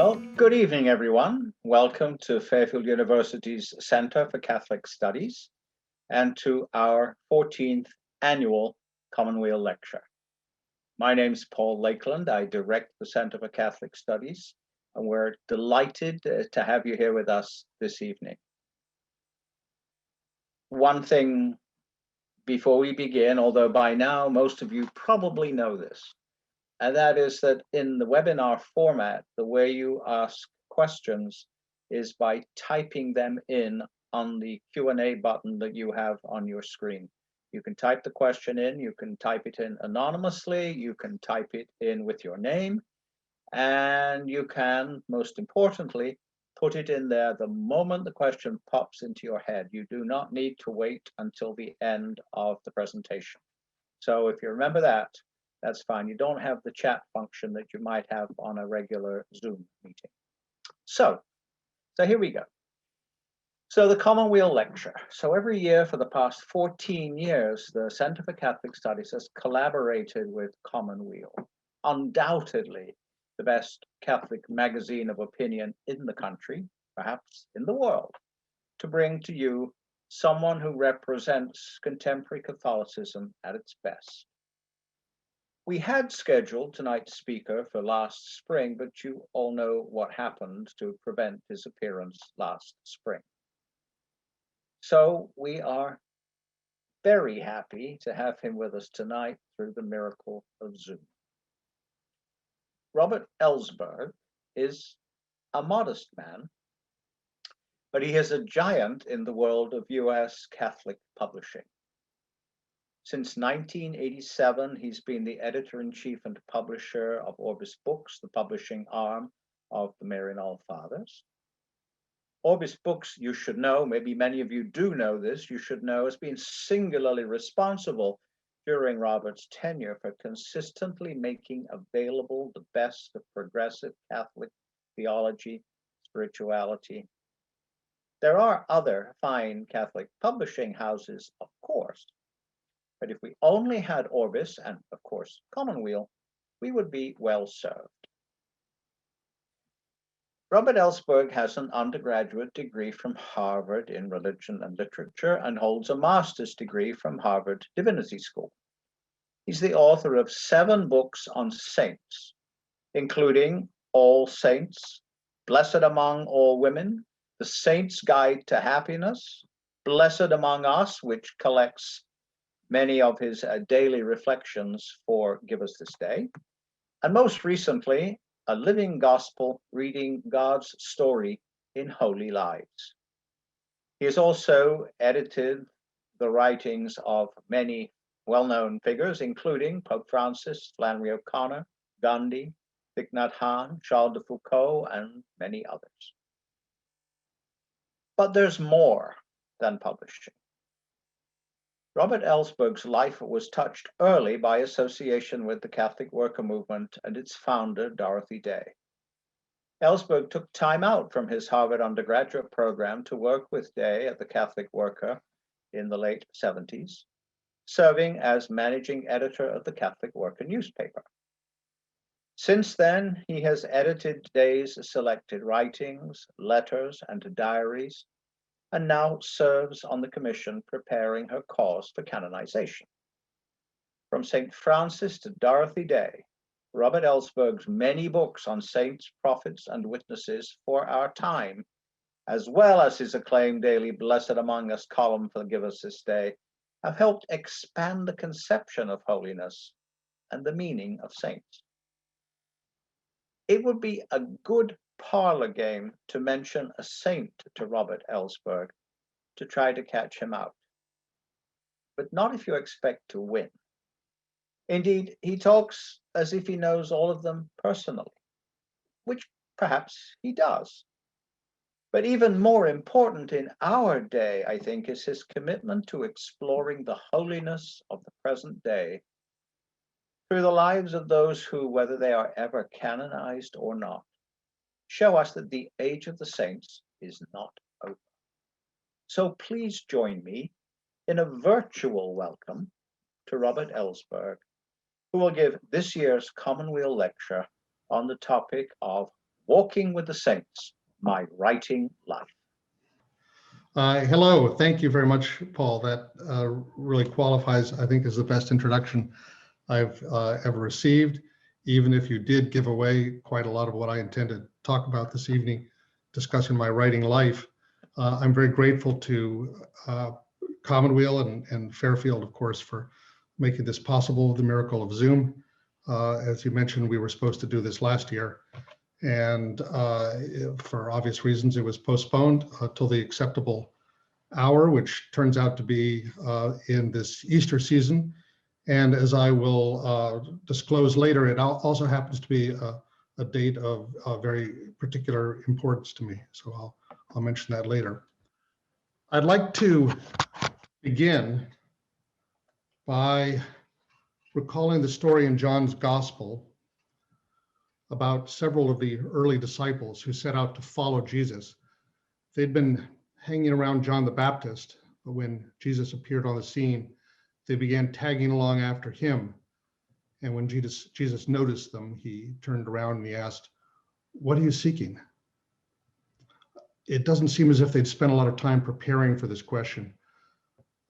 Well, good evening, everyone. Welcome to Fairfield University's Center for Catholic Studies and to our 14th annual Commonweal lecture. My name's Paul Lakeland. I direct the Center for Catholic Studies, and we're delighted to have you here with us this evening. One thing before we begin, although by now most of you probably know this, and that is that in the webinar format, the way you ask questions is by typing them in on the Q&A button that you have on your screen. You can type the question in, you can type it in anonymously, you can type it in with your name, and you can, most importantly, put it in there the moment the question pops into your head. You do not need to wait until the end of the presentation. So if you remember that, that's fine. You don't have the chat function that you might have on a regular Zoom meeting. So here we go. So the Commonweal lecture. So every year for the past 14 years, the Center for Catholic Studies has collaborated with Commonweal, undoubtedly the best Catholic magazine of opinion in the country, perhaps in the world, to bring to you someone who represents contemporary Catholicism at its best. We had scheduled tonight's speaker for last spring, but you all know what happened to prevent his appearance last spring. So we are very happy to have him with us tonight through the miracle of Zoom. Robert Ellsberg is a modest man, but he is a giant in the world of US Catholic publishing. Since 1987, he's been the editor-in-chief and publisher of Orbis Books, the publishing arm of the Marian Fathers. Orbis Books, you should know, maybe many of you do know this, you should know, has been singularly responsible during Robert's tenure for consistently making available the best of progressive Catholic theology, spirituality. There are other fine Catholic publishing houses, of course, but if we only had Orbis and, of course, Commonweal, we would be well served. Robert Ellsberg has an undergraduate degree from Harvard in religion and literature and holds a master's degree from Harvard Divinity School. He's the author of 7 books on saints, including All Saints, Blessed Among All Women, The Saint's Guide to Happiness, Blessed Among Us, which collects many of his daily reflections for Give Us This Day, and most recently, A Living Gospel, Reading God's Story in Holy Lives. He has also edited the writings of many well-known figures, including Pope Francis, Flannery O'Connor, Gandhi, Thich Nhat Hanh, Charles de Foucault, and many others. But there's more than publishing. Robert Ellsberg's life was touched early by association with the Catholic Worker Movement and its founder, Dorothy Day. Ellsberg took time out from his Harvard undergraduate program to work with Day at the Catholic Worker in the late 70s, serving as managing editor of the Catholic Worker newspaper. Since then, he has edited Day's selected writings, letters, and diaries, and now serves on the commission preparing her cause for canonization. From St. Francis to Dorothy Day, Robert Ellsberg's many books on saints, prophets, and witnesses for our time, as well as his acclaimed daily Blessed Among Us column for Give Us This Day, have helped expand the conception of holiness and the meaning of saints. It would be a good parlor game to mention a saint to Robert Ellsberg to try to catch him out, but not if you expect to win. Indeed, he talks as if he knows all of them personally, which perhaps he does. But even more important in our day, I think, is his commitment to exploring the holiness of the present day through the lives of those who, whether they are ever canonized or not, show us that the age of the saints is not over. So please join me in a virtual welcome to Robert Ellsberg, who will give this year's Commonweal lecture on the topic of Walking with the Saints, My Writing Life. Hello, thank you very much, Paul. That really qualifies, I think, as the best introduction I've ever received, even if you did give away quite a lot of what I intended to talk about this evening, discussing my writing life. I'm very grateful to Commonweal and Fairfield, of course, for making this possible, the miracle of Zoom. As you mentioned, we were supposed to do this last year, and for obvious reasons, it was postponed till the acceptable hour, which turns out to be in this Easter season. And as I will disclose later, it also happens to be a date of very particular importance to me. So I'll mention that later. I'd like to begin by recalling the story in John's Gospel about several of the early disciples who set out to follow Jesus. They'd been hanging around John the Baptist, but when Jesus appeared on the scene, they began tagging along after him. And when Jesus noticed them, he turned around and he asked, "What are you seeking?" It doesn't seem as if they'd spent a lot of time preparing for this question.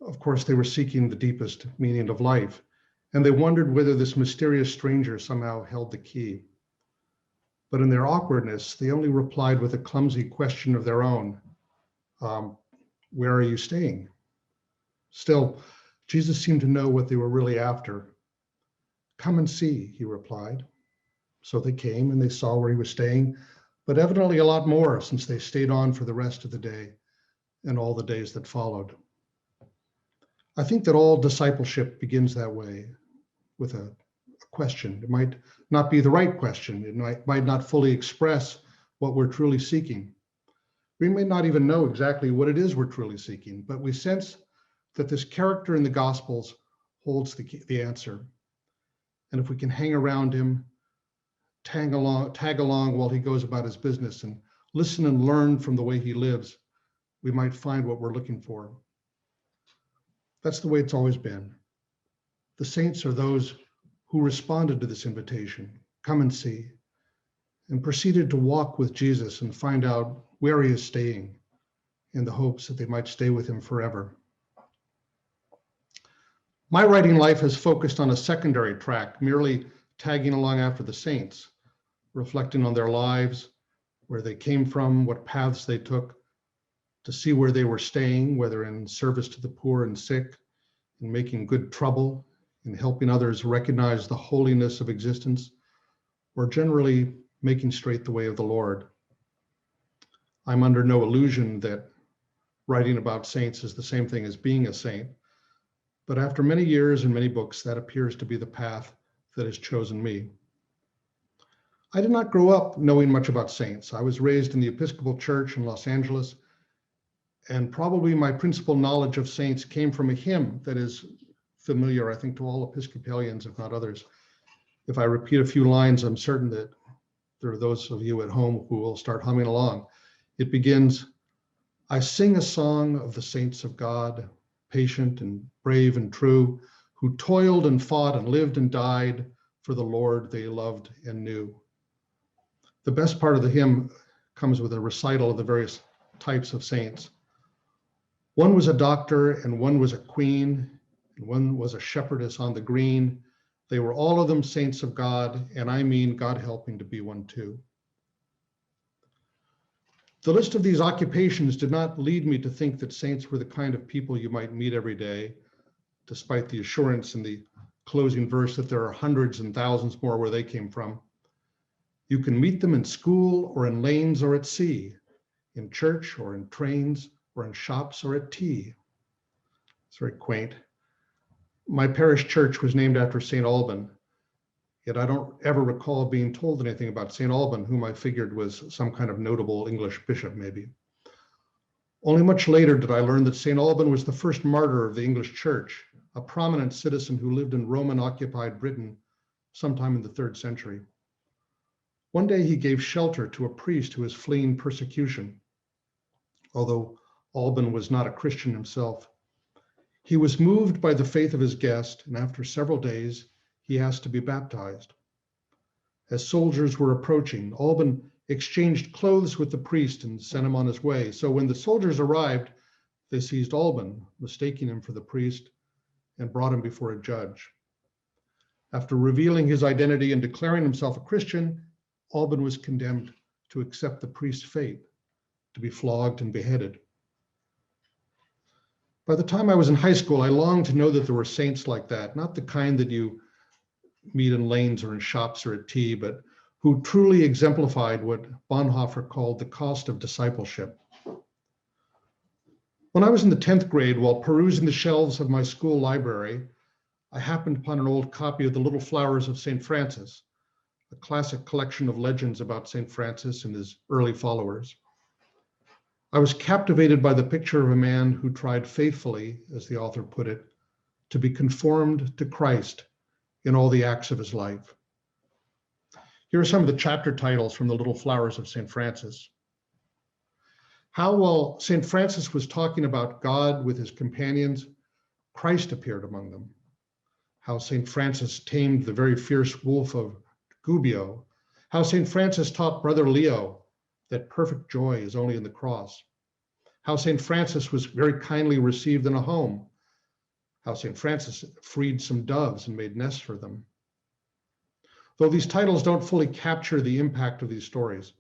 Of course, they were seeking the deepest meaning of life, and they wondered whether this mysterious stranger somehow held the key. But in their awkwardness, they only replied with a clumsy question of their own. Where are you staying? Still, Jesus seemed to know what they were really after. "Come and see," he replied. So they came and they saw where he was staying, but evidently a lot more, since they stayed on for the rest of the day and all the days that followed. I think that all discipleship begins that way, with a question. It might not be the right question. It might not fully express what we're truly seeking. We may not even know exactly what it is we're truly seeking, but we sense that this character in the Gospels holds the answer. And if we can hang around him, tag along while he goes about his business and listen and learn from the way he lives, we might find what we're looking for. That's the way it's always been. The saints are those who responded to this invitation, come and see, and proceeded to walk with Jesus and find out where he is staying, in the hopes that they might stay with him forever. My writing life has focused on a secondary track, merely tagging along after the saints, reflecting on their lives, where they came from, what paths they took, to see where they were staying, whether in service to the poor and sick, in making good trouble, in helping others recognize the holiness of existence, or generally making straight the way of the Lord. I'm under no illusion that writing about saints is the same thing as being a saint, but after many years and many books, that appears to be the path that has chosen me. I did not grow up knowing much about saints. I was raised in the Episcopal Church in Los Angeles, and probably my principal knowledge of saints came from a hymn that is familiar, I think, to all Episcopalians, if not others. If I repeat a few lines, I'm certain that there are those of you at home who will start humming along. It begins, "I sing a song of the saints of God, patient and brave and true, who toiled and fought and lived and died for the Lord they loved and knew." The best part of the hymn comes with a recital of the various types of saints. One was a doctor, and one was a queen, and one was a shepherdess on the green. They were all of them saints of God, and I mean God helping to be one too. The list of these occupations did not lead me to think that saints were the kind of people you might meet every day, despite the assurance in the closing verse that there are hundreds and thousands more where they came from. You can meet them in school or in lanes or at sea, in church or in trains or in shops or at tea. It's very quaint. My parish church was named after St. Alban, yet I don't ever recall being told anything about St. Alban, whom I figured was some kind of notable English bishop, maybe. Only much later did I learn that St. Alban was the first martyr of the English church, a prominent citizen who lived in Roman-occupied Britain sometime in the 3rd century. One day he gave shelter to a priest who was fleeing persecution. Although Alban was not a Christian himself, he was moved by the faith of his guest, and after several days, he asked to be baptized. As soldiers were approaching, Alban exchanged clothes with the priest and sent him on his way. So when the soldiers arrived, they seized Alban, mistaking him for the priest, and brought him before a judge. After revealing his identity and declaring himself a Christian, Alban was condemned to accept the priest's fate, to be flogged and beheaded. By the time I was in high school, I longed to know that there were saints like that, not the kind that you meet in lanes or in shops or at tea, but who truly exemplified what Bonhoeffer called the cost of discipleship. When I was in the 10th grade, while perusing the shelves of my school library, I happened upon an old copy of The Little Flowers of St. Francis, a classic collection of legends about St. Francis and his early followers. I was captivated by the picture of a man who tried faithfully, as the author put it, to be conformed to Christ in all the acts of his life. Here are some of the chapter titles from The Little Flowers of St. Francis. How, while St. Francis was talking about God with his companions, Christ appeared among them. How St. Francis tamed the very fierce wolf of Gubbio. How St. Francis taught Brother Leo that perfect joy is only in the cross. How St. Francis was very kindly received in a home. How St. Francis freed some doves and made nests for them. Though these titles don't fully capture the impact of these stories,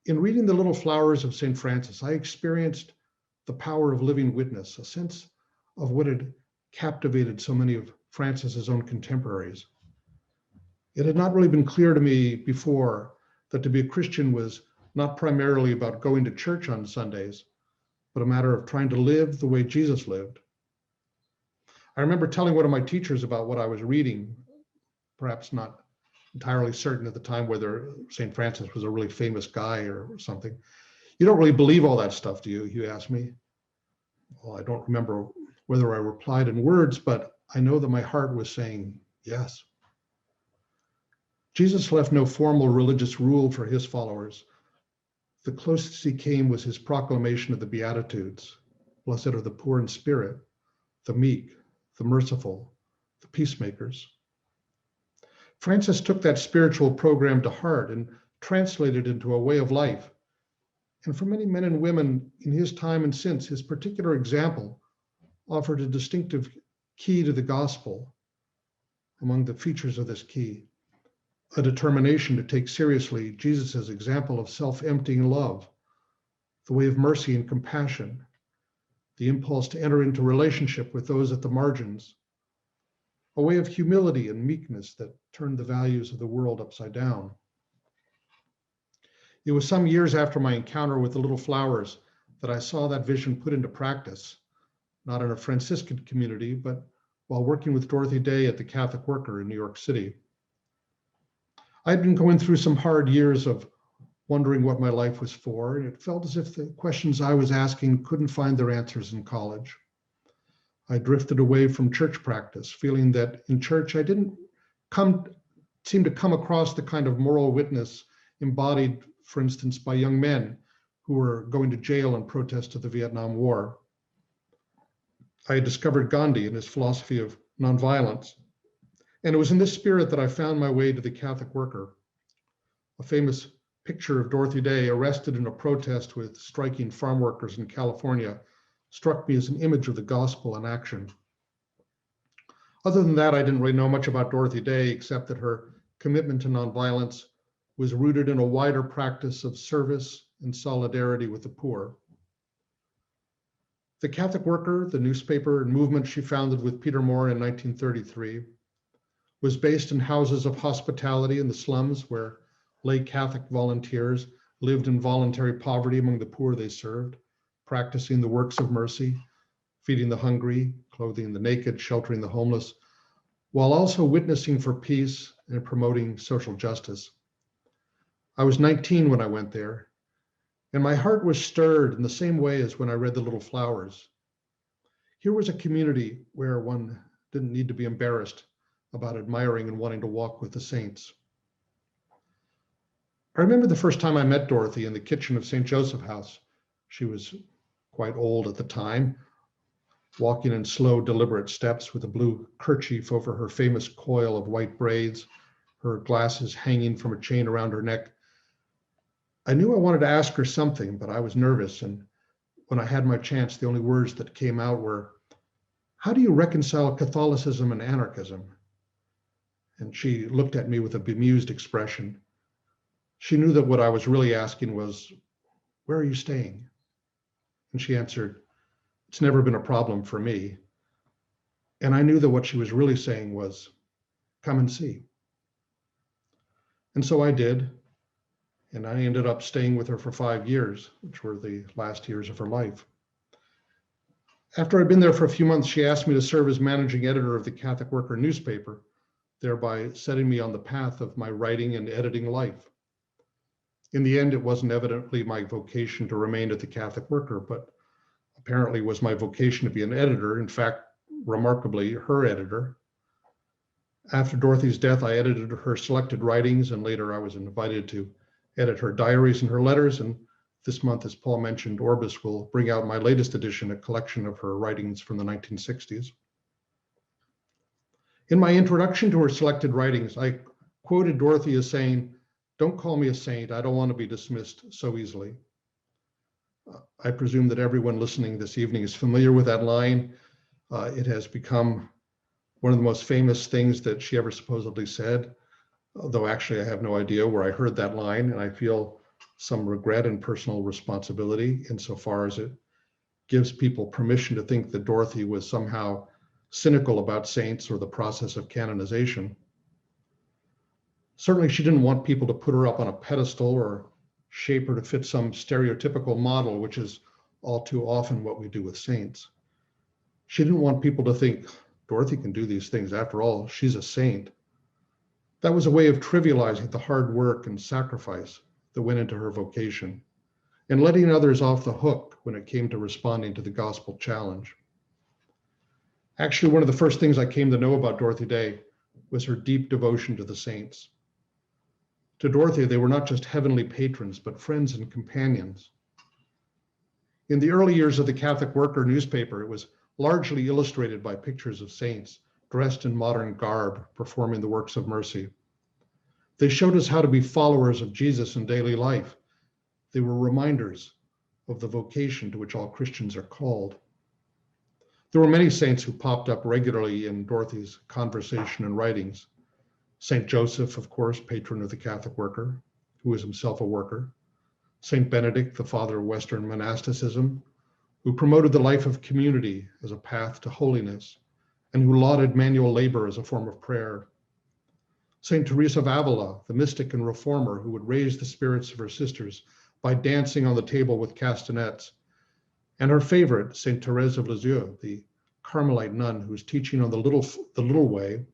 in reading The Little Flowers of St. Francis, I experienced the power of living witness, a sense of what had captivated so many of Francis's own contemporaries. It had not really been clear to me before that to be a Christian was not primarily about going to church on Sundays, but a matter of trying to live the way Jesus lived. I remember telling one of my teachers about what I was reading, perhaps not entirely certain at the time whether St. Francis was a really famous guy or something. You don't really believe all that stuff, do you? He asked me. Well, I don't remember whether I replied in words, but I know that my heart was saying yes. Jesus left no formal religious rule for his followers. The closest he came was his proclamation of the Beatitudes. Blessed are the poor in spirit, the meek, the merciful, the peacemakers. Francis took that spiritual program to heart and translated it into a way of life. And for many men and women in his time and since, his particular example offered a distinctive key to the gospel. Among the features of this key, a determination to take seriously Jesus' example of self-emptying love, the way of mercy and compassion, the impulse to enter into relationship with those at the margins, a way of humility and meekness that turned the values of the world upside down. It was some years after my encounter with the Little Flowers that I saw that vision put into practice, not in a Franciscan community, but while working with Dorothy Day at the Catholic Worker in New York City. I'd been going through some hard years of wondering what my life was for, and it felt as if the questions I was asking couldn't find their answers in college. I drifted away from church practice, feeling that in church I didn't seem to come across the kind of moral witness embodied, for instance, by young men who were going to jail in protest of the Vietnam War. I had discovered Gandhi and his philosophy of nonviolence, and it was in this spirit that I found my way to the Catholic Worker. A famous picture of Dorothy Day arrested in a protest with striking farm workers in California struck me as an image of the gospel in action. Other than that, I didn't really know much about Dorothy Day, except that her commitment to nonviolence was rooted in a wider practice of service and solidarity with the poor. The Catholic Worker, the newspaper and movement she founded with Peter Moore in 1933, was based in houses of hospitality in the slums where lay Catholic volunteers lived in voluntary poverty among the poor they served, practicing the works of mercy, feeding the hungry, clothing the naked, sheltering the homeless, while also witnessing for peace and promoting social justice. I was 19 when I went there, and my heart was stirred in the same way as when I read The Little Flowers. Here was a community where one didn't need to be embarrassed about admiring and wanting to walk with the saints. I remember the first time I met Dorothy in the kitchen of St. Joseph House. She was quite old at the time, walking in slow, deliberate steps with a blue kerchief over her famous coil of white braids, her glasses hanging from a chain around her neck. I knew I wanted to ask her something, but I was nervous. And when I had my chance, the only words that came out were, "How do you reconcile Catholicism and anarchism?" And she looked at me with a bemused expression. She knew that what I was really asking was, "Where are you staying?" And she answered, "It's never been a problem for me." And I knew that what she was really saying was, "Come and see." And so I did. And I ended up staying with her for 5 years, which were the last years of her life. After I'd been there for a few months, she asked me to serve as managing editor of the Catholic Worker newspaper, thereby setting me on the path of my writing and editing life. In the end, it wasn't evidently my vocation to remain at the Catholic Worker, but apparently was my vocation to be an editor, in fact, remarkably, her editor. After Dorothy's death, I edited her selected writings, and later I was invited to edit her diaries and her letters. And this month, as Paul mentioned, Orbis will bring out my latest edition, a collection of her writings from the 1960s. In my introduction to her selected writings, I quoted Dorothy as saying, "Don't call me a saint. I don't want to be dismissed so easily." I presume that everyone listening this evening is familiar with that line. It has become one of the most famous things that she ever supposedly said, though actually I have no idea where I heard that line, and I feel some regret and personal responsibility insofar as it gives people permission to think that Dorothy was somehow cynical about saints or the process of canonization. Certainly she didn't want people to put her up on a pedestal or shape her to fit some stereotypical model, which is all too often what we do with saints. She didn't want people to think, Dorothy can do these things. After all, she's a saint. That was a way of trivializing the hard work and sacrifice that went into her vocation and letting others off the hook when it came to responding to the gospel challenge. Actually, one of the first things I came to know about Dorothy Day was her deep devotion to the saints. To Dorothy, they were not just heavenly patrons, but friends and companions. In the early years of the Catholic Worker newspaper, it was largely illustrated by pictures of saints dressed in modern garb, performing the works of mercy. They showed us how to be followers of Jesus in daily life. They were reminders of the vocation to which all Christians are called. There were many saints who popped up regularly in Dorothy's conversation and writings. Saint Joseph, of course, patron of the Catholic Worker, who was himself a worker. Saint Benedict, the father of Western monasticism, who promoted the life of community as a path to holiness, and who lauded manual labor as a form of prayer. Saint Teresa of Avila, the mystic and reformer who would raise the spirits of her sisters by dancing on the table with castanets. And her favorite, Saint Therese of Lisieux, the Carmelite nun whose teaching on the little way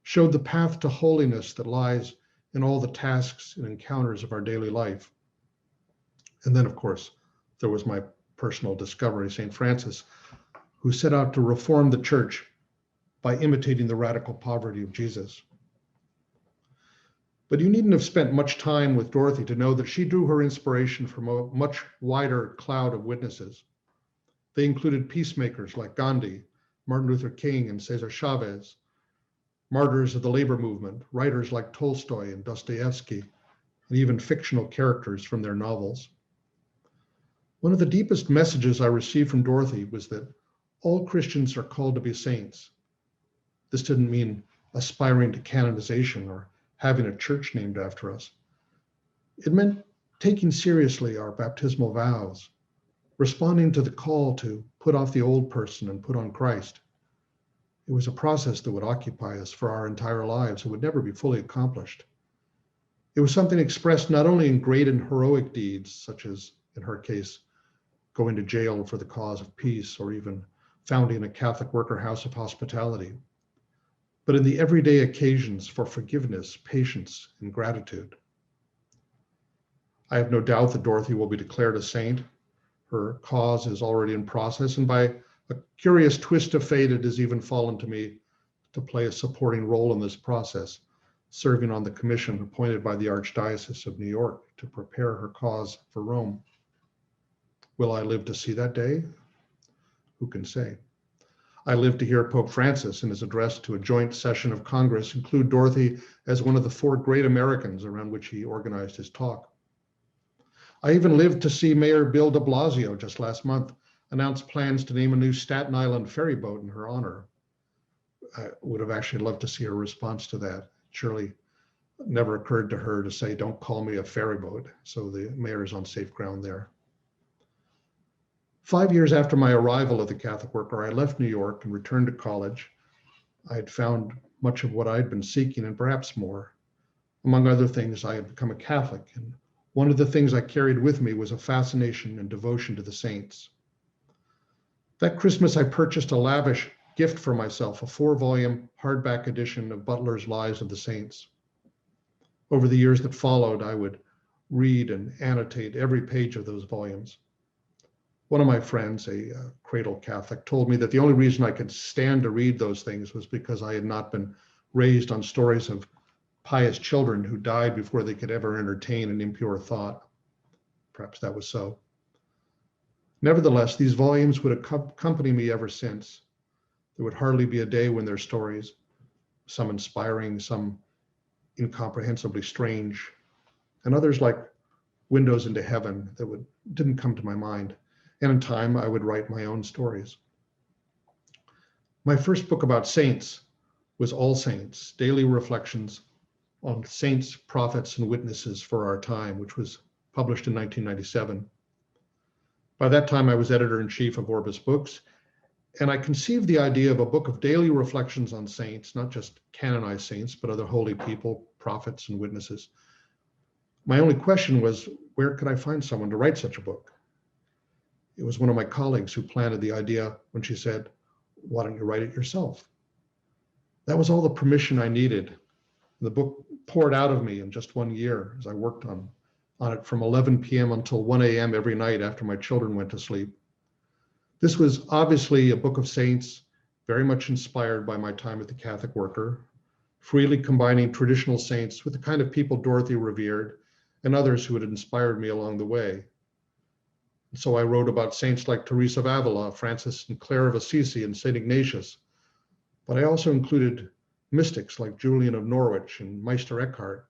showed the path to holiness that lies in all the tasks and encounters of our daily life. And then, of course, there was my personal discovery, Saint Francis, who set out to reform the church by imitating the radical poverty of Jesus. But you needn't have spent much time with Dorothy to know that she drew her inspiration from a much wider cloud of witnesses. They included peacemakers like Gandhi, Martin Luther King, and Cesar Chavez, martyrs of the labor movement, writers like Tolstoy and Dostoevsky, and even fictional characters from their novels. One of the deepest messages I received from Dorothy was that all Christians are called to be saints. This didn't mean aspiring to canonization or having a church named after us. It meant taking seriously our baptismal vows, responding to the call to put off the old person and put on Christ. It was a process that would occupy us for our entire lives. It would never be fully accomplished. It was something expressed not only in great and heroic deeds, such as, in her case, going to jail for the cause of peace, or even founding a Catholic worker house of hospitality, but in the everyday occasions for forgiveness, patience, and gratitude. I have no doubt that Dorothy will be declared a saint. Her cause is already in process, and by a curious twist of fate, it has even fallen to me to play a supporting role in this process, serving on the commission appointed by the Archdiocese of New York to prepare her cause for Rome. Will I live to see that day? Who can say? I lived to hear Pope Francis in his address to a joint session of Congress include Dorothy as one of the 4 great Americans around which he organized his talk. I even lived to see Mayor Bill de Blasio just last month announce plans to name a new Staten Island ferry boat in her honor. I would have actually loved to see her response to that. Surely never occurred to her to say, don't call me a ferry boat. So the mayor is on safe ground there. 5 years after my arrival at the Catholic Worker, I left New York and returned to college. I had found much of what I had been seeking and perhaps more. Among other things, I had become a Catholic, and one of the things I carried with me was a fascination and devotion to the saints. That Christmas, I purchased a lavish gift for myself, a 4-volume hardback edition of Butler's Lives of the Saints. Over the years that followed, I would read and annotate every page of those volumes. One of my friends, a cradle Catholic, told me that the only reason I could stand to read those things was because I had not been raised on stories of pious children who died before they could ever entertain an impure thought. Perhaps that was so. Nevertheless, these volumes would accompany me ever since. There would hardly be a day when their stories, some inspiring, some incomprehensibly strange, and others like windows into heaven that didn't come to my mind. And in time, I would write my own stories. My first book about saints was All Saints, Daily Reflections on Saints, Prophets, and Witnesses for Our Time, which was published in 1997. By that time, I was editor-in-chief of Orbis Books, and I conceived the idea of a book of daily reflections on saints, not just canonized saints, but other holy people, prophets, and witnesses. My only question was, where could I find someone to write such a book? It was one of my colleagues who planted the idea when she said, why don't you write it yourself? That was all the permission I needed. The book poured out of me in just 1 year as I worked on it from 11 p.m. until 1 a.m. every night after my children went to sleep. This was obviously a book of saints, very much inspired by my time at the Catholic Worker, freely combining traditional saints with the kind of people Dorothy revered and others who had inspired me along the way. And so I wrote about saints like Teresa of Avila, Francis and Clare of Assisi, and St. Ignatius. But I also included mystics like Julian of Norwich and Meister Eckhart,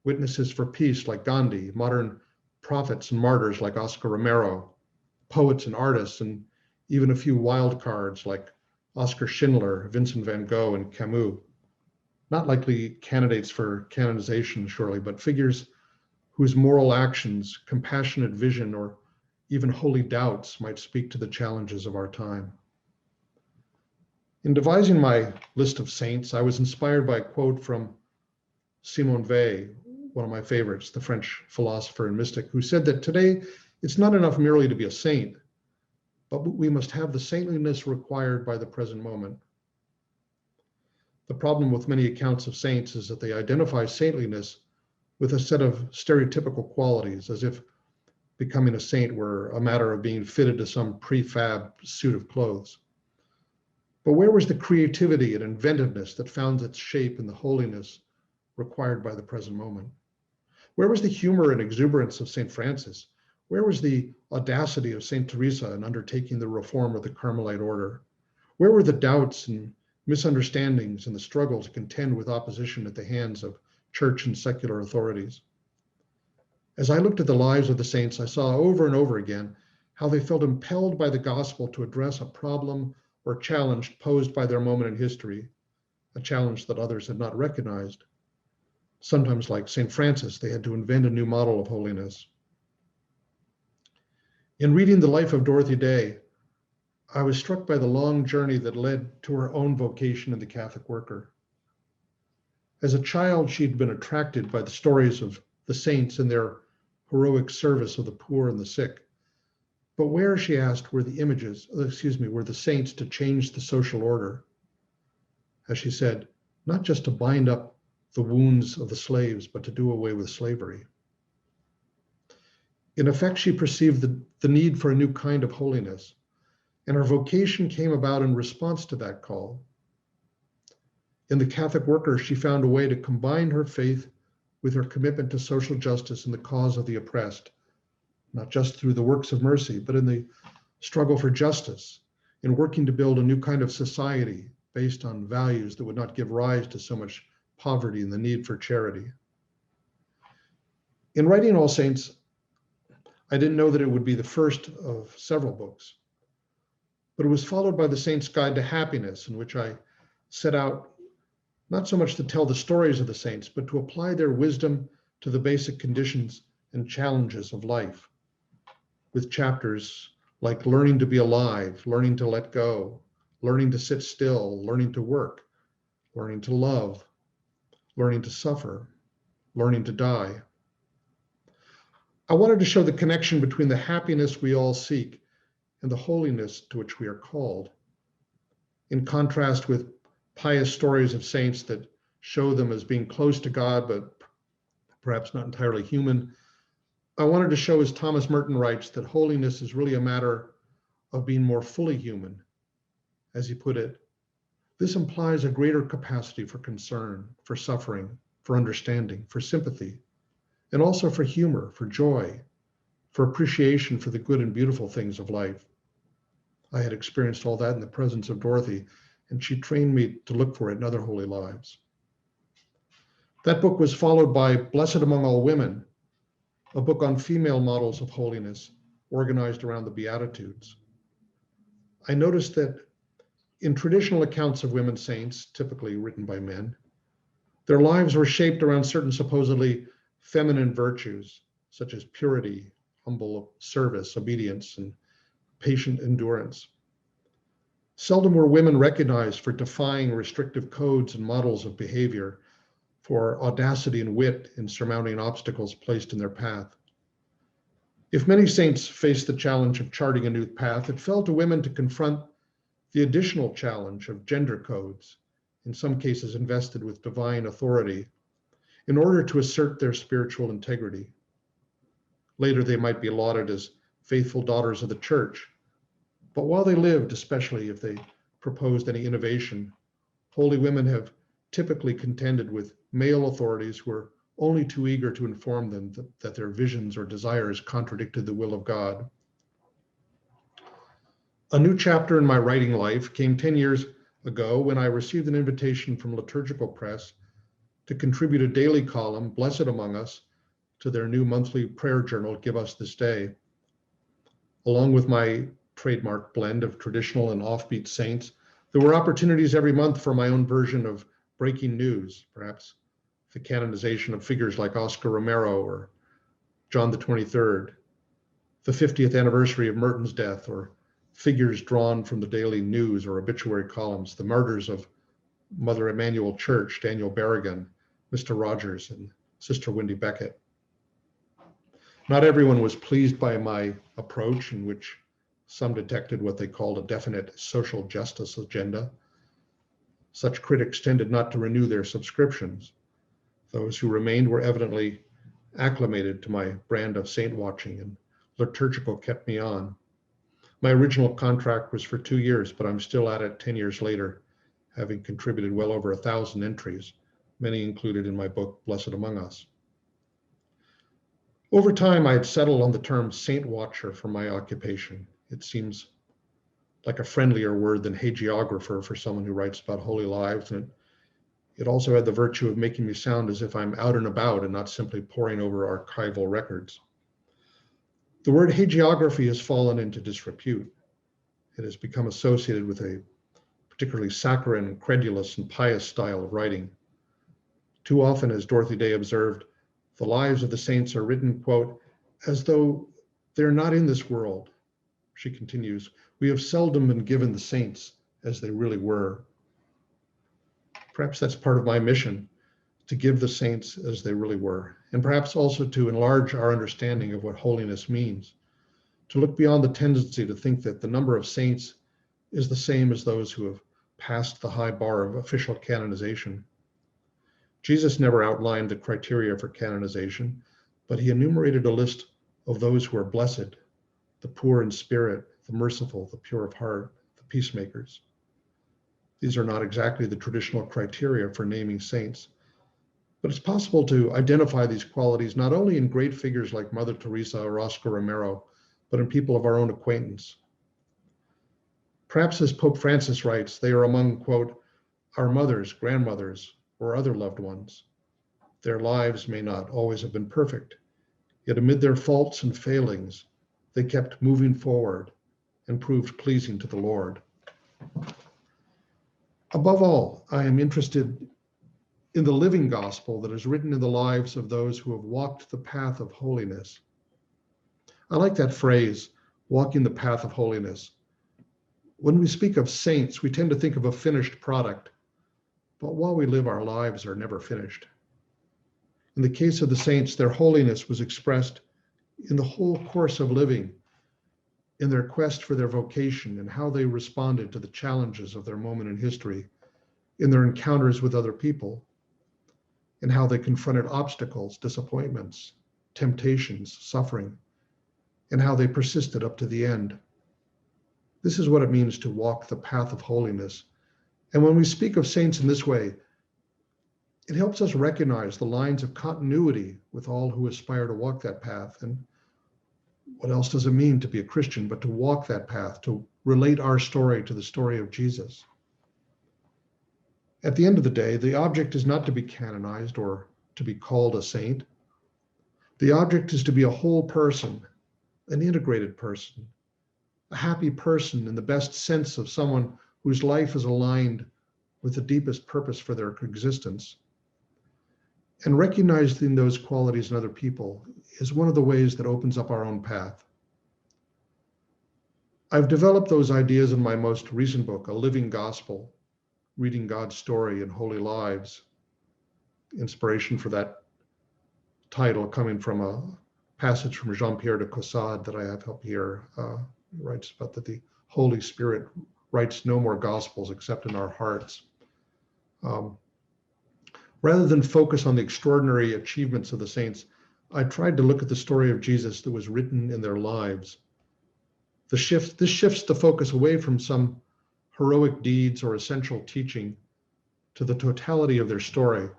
witnesses for peace like Gandhi, modern prophets and martyrs like Oscar Romero, poets and artists, and even a few wild cards like Oskar Schindler, Vincent van Gogh, and Camus. Not likely candidates for canonization, surely, but figures whose moral actions, compassionate vision, or even holy doubts might speak to the challenges of our time. In devising my list of saints, I was inspired by a quote from Simone Weil, one of my favorites, the French philosopher and mystic, who said that today it's not enough merely to be a saint, but we must have the saintliness required by the present moment. The problem with many accounts of saints is that they identify saintliness with a set of stereotypical qualities, as if becoming a saint were a matter of being fitted to some prefab suit of clothes. But where was the creativity and inventiveness that found its shape in the holiness required by the present moment? Where was the humor and exuberance of St. Francis? Where was the audacity of St. Teresa in undertaking the reform of the Carmelite order? Where were the doubts and misunderstandings and the struggle to contend with opposition at the hands of church and secular authorities? As I looked at the lives of the saints, I saw over and over again how they felt impelled by the gospel to address a problem or challenge posed by their moment in history, a challenge that others had not recognized. Sometimes, like St. Francis, they had to invent a new model of holiness. In reading the life of Dorothy Day, I was struck by the long journey that led to her own vocation in the Catholic Worker. As a child, she'd been attracted by the stories of the saints and their heroic service of the poor and the sick. But where, she asked, were the saints to change the social order? As she said, not just to bind up the wounds of the slaves, but to do away with slavery. In effect, she perceived the need for a new kind of holiness, and her vocation came about in response to that call. In the Catholic Worker, she found a way to combine her faith with her commitment to social justice and the cause of the oppressed, not just through the works of mercy, but in the struggle for justice, in working to build a new kind of society based on values that would not give rise to so much poverty and the need for charity. In writing All Saints, I didn't know that it would be the first of several books, but it was followed by The Saint's Guide to Happiness, in which I set out not so much to tell the stories of the saints, but to apply their wisdom to the basic conditions and challenges of life, with chapters like learning to be alive, learning to let go, learning to sit still, learning to work, learning to love, learning to suffer, learning to die. I wanted to show the connection between the happiness we all seek and the holiness to which we are called, in contrast with pious stories of saints that show them as being close to God, but perhaps not entirely human. I wanted to show, as Thomas Merton writes, that holiness is really a matter of being more fully human. As he put it, this implies a greater capacity for concern, for suffering, for understanding, for sympathy, and also for humor, for joy, for appreciation for the good and beautiful things of life. I had experienced all that in the presence of Dorothy, and she trained me to look for it in other holy lives. That book was followed by Blessed Among All Women, a book on female models of holiness organized around the Beatitudes. I noticed that in traditional accounts of women saints, typically written by men, their lives were shaped around certain supposedly feminine virtues, such as purity, humble service, obedience, and patient endurance. Seldom were women recognized for defying restrictive codes and models of behavior, for audacity and wit in surmounting obstacles placed in their path. If many saints faced the challenge of charting a new path, it fell to women to confront the additional challenge of gender codes, in some cases invested with divine authority, in order to assert their spiritual integrity. Later, they might be lauded as faithful daughters of the church, but while they lived, especially if they proposed any innovation, holy women have typically contended with male authorities who are only too eager to inform them that their visions or desires contradicted the will of God. A new chapter in my writing life came 10 years ago when I received an invitation from Liturgical Press to contribute a daily column, Blessed Among Us, to their new monthly prayer journal, Give Us This Day. Along with my trademark blend of traditional and offbeat saints, there were opportunities every month for my own version of breaking news, perhaps the canonization of figures like Oscar Romero or John the 23rd, the 50th anniversary of Merton's death, or figures drawn from the daily news or obituary columns, the martyrs of Mother Emanuel Church, Daniel Berrigan, Mr. Rogers, and Sister Wendy Beckett. Not everyone was pleased by my approach, in which some detected what they called a definite social justice agenda. Such critics tended not to renew their subscriptions. Those who remained were evidently acclimated to my brand of saint watching, and Liturgical kept me on. My original contract was for 2 years, but I'm still at it 10 years later, having contributed well over 1,000 entries, many included in my book, Blessed Among Us. Over time, I had settled on the term saint watcher for my occupation. It seems like a friendlier word than hagiographer for someone who writes about holy lives, and it also had the virtue of making me sound as if I'm out and about and not simply poring over archival records. The word hagiography has fallen into disrepute. It has become associated with a particularly saccharine, credulous, and pious style of writing. Too often, as Dorothy Day observed, the lives of the saints are written, quote, as though they're not in this world. She continues, we have seldom been given the saints as they really were. Perhaps that's part of my mission, to give the saints as they really were, and perhaps also to enlarge our understanding of what holiness means, to look beyond the tendency to think that the number of saints is the same as those who have passed the high bar of official canonization. Jesus never outlined the criteria for canonization, but he enumerated a list of those who are blessed, the poor in spirit, the merciful, the pure of heart, the peacemakers. These are not exactly the traditional criteria for naming saints, but it's possible to identify these qualities not only in great figures like Mother Teresa or Oscar Romero, but in people of our own acquaintance. Perhaps as Pope Francis writes, they are among, quote, our mothers, grandmothers, or other loved ones. Their lives may not always have been perfect, Yet amid their faults and failings, they kept moving forward and proved pleasing to the Lord. Above all, I am interested in the living gospel that is written in the lives of those who have walked the path of holiness. I like that phrase, walking the path of holiness. When we speak of saints, we tend to think of a finished product, but while we live, our lives are never finished. In the case of the saints, their holiness was expressed in the whole course of living, in their quest for their vocation and how they responded to the challenges of their moment in history, in their encounters with other people, and how they confronted obstacles, disappointments, temptations, suffering, and how they persisted up to the end. This is what it means to walk the path of holiness. And when we speak of saints in this way, it helps us recognize the lines of continuity with all who aspire to walk that path. And what else does it mean to be a Christian but to walk that path, to relate our story to the story of Jesus? At the end of the day, the object is not to be canonized or to be called a saint. The object is to be a whole person, an integrated person, a happy person in the best sense of someone whose life is aligned with the deepest purpose for their existence. And recognizing those qualities in other people is one of the ways that opens up our own path. I've developed those ideas in my most recent book, A Living Gospel, Reading God's Story in Holy Lives. Inspiration for that title coming from a passage from Jean-Pierre de Caussade that I have up here. He writes about that the Holy Spirit writes no more gospels except in our hearts. Rather than focus on the extraordinary achievements of the saints, I tried to look at the story of Jesus that was written in their lives. This shifts the focus away from some heroic deeds or essential teaching to the totality of their story,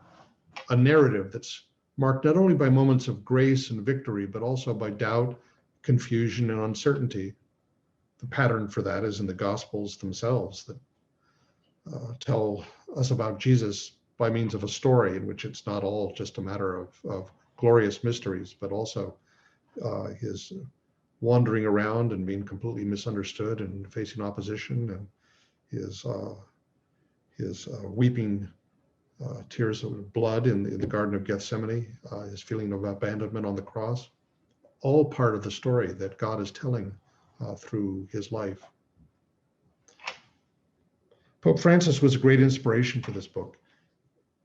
a narrative that's marked not only by moments of grace and victory, but also by doubt, confusion, and uncertainty. The pattern for that is in the Gospels themselves that tell us about Jesus by means of a story in which it's not all just a matter of glorious mysteries, but also his wandering around and being completely misunderstood and facing opposition, and his weeping tears of blood in the Garden of Gethsemane, his feeling of abandonment on the cross, all part of the story that God is telling through his life. Pope Francis was a great inspiration for this book.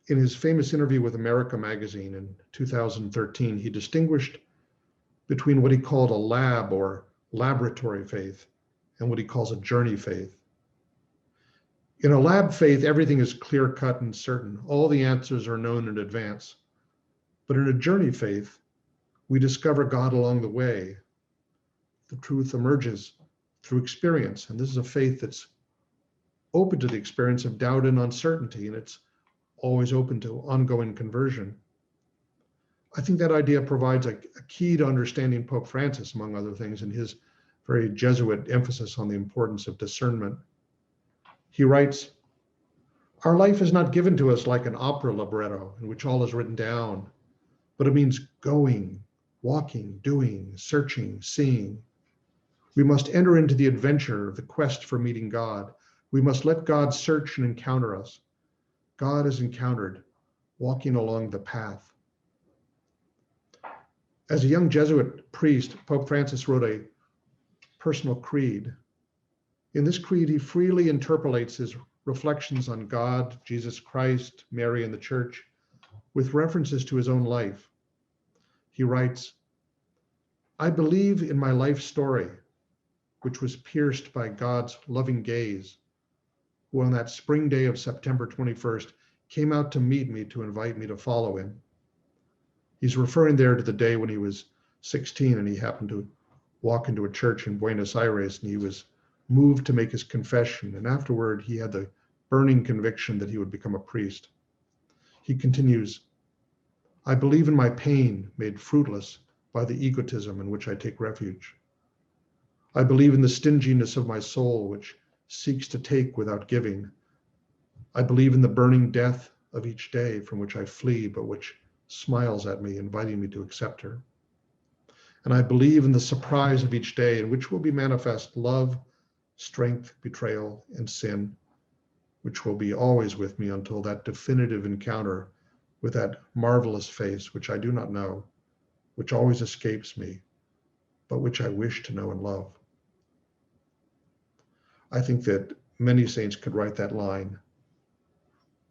In his famous interview with America magazine in 2013, he distinguished between what he called a lab or laboratory faith and what he calls a journey faith. In a lab faith, everything is clear-cut and certain. All the answers are known in advance. But in a journey faith, we discover God along the way. The truth emerges through experience. And this is a faith that's open to the experience of doubt and uncertainty, and it's always open to ongoing conversion. I think that idea provides a key to understanding Pope Francis, among other things, in his very Jesuit emphasis on the importance of discernment. He writes, "Our life is not given to us like an opera libretto in which all is written down, but it means going, walking, doing, searching, seeing. We must enter into the adventure of the quest for meeting God. We must let God search and encounter us. God is encountered, walking along the path." As a young Jesuit priest, Pope Francis wrote a personal creed. In this creed, he freely interpolates his reflections on God, Jesus Christ, Mary, and the Church with references to his own life. He writes, "I believe in my life story, which was pierced by God's loving gaze, who on that spring day of September 21st came out to meet me to invite me to follow him." He's referring there to the day when he was 16 and he happened to walk into a church in Buenos Aires, and he was moved to make his confession. And afterward, he had the burning conviction that he would become a priest. He continues, "I believe in my pain made fruitless by the egotism in which I take refuge. I believe in the stinginess of my soul, which seeks to take without giving. I believe in the burning death of each day from which I flee, but which smiles at me, inviting me to accept her. and I believe in the surprise of each day in which will be manifest love, strength, betrayal, and sin, which will be always with me until that definitive encounter with that marvelous face, which I do not know, which always escapes me, but which I wish to know and love. I think that many saints could write that line.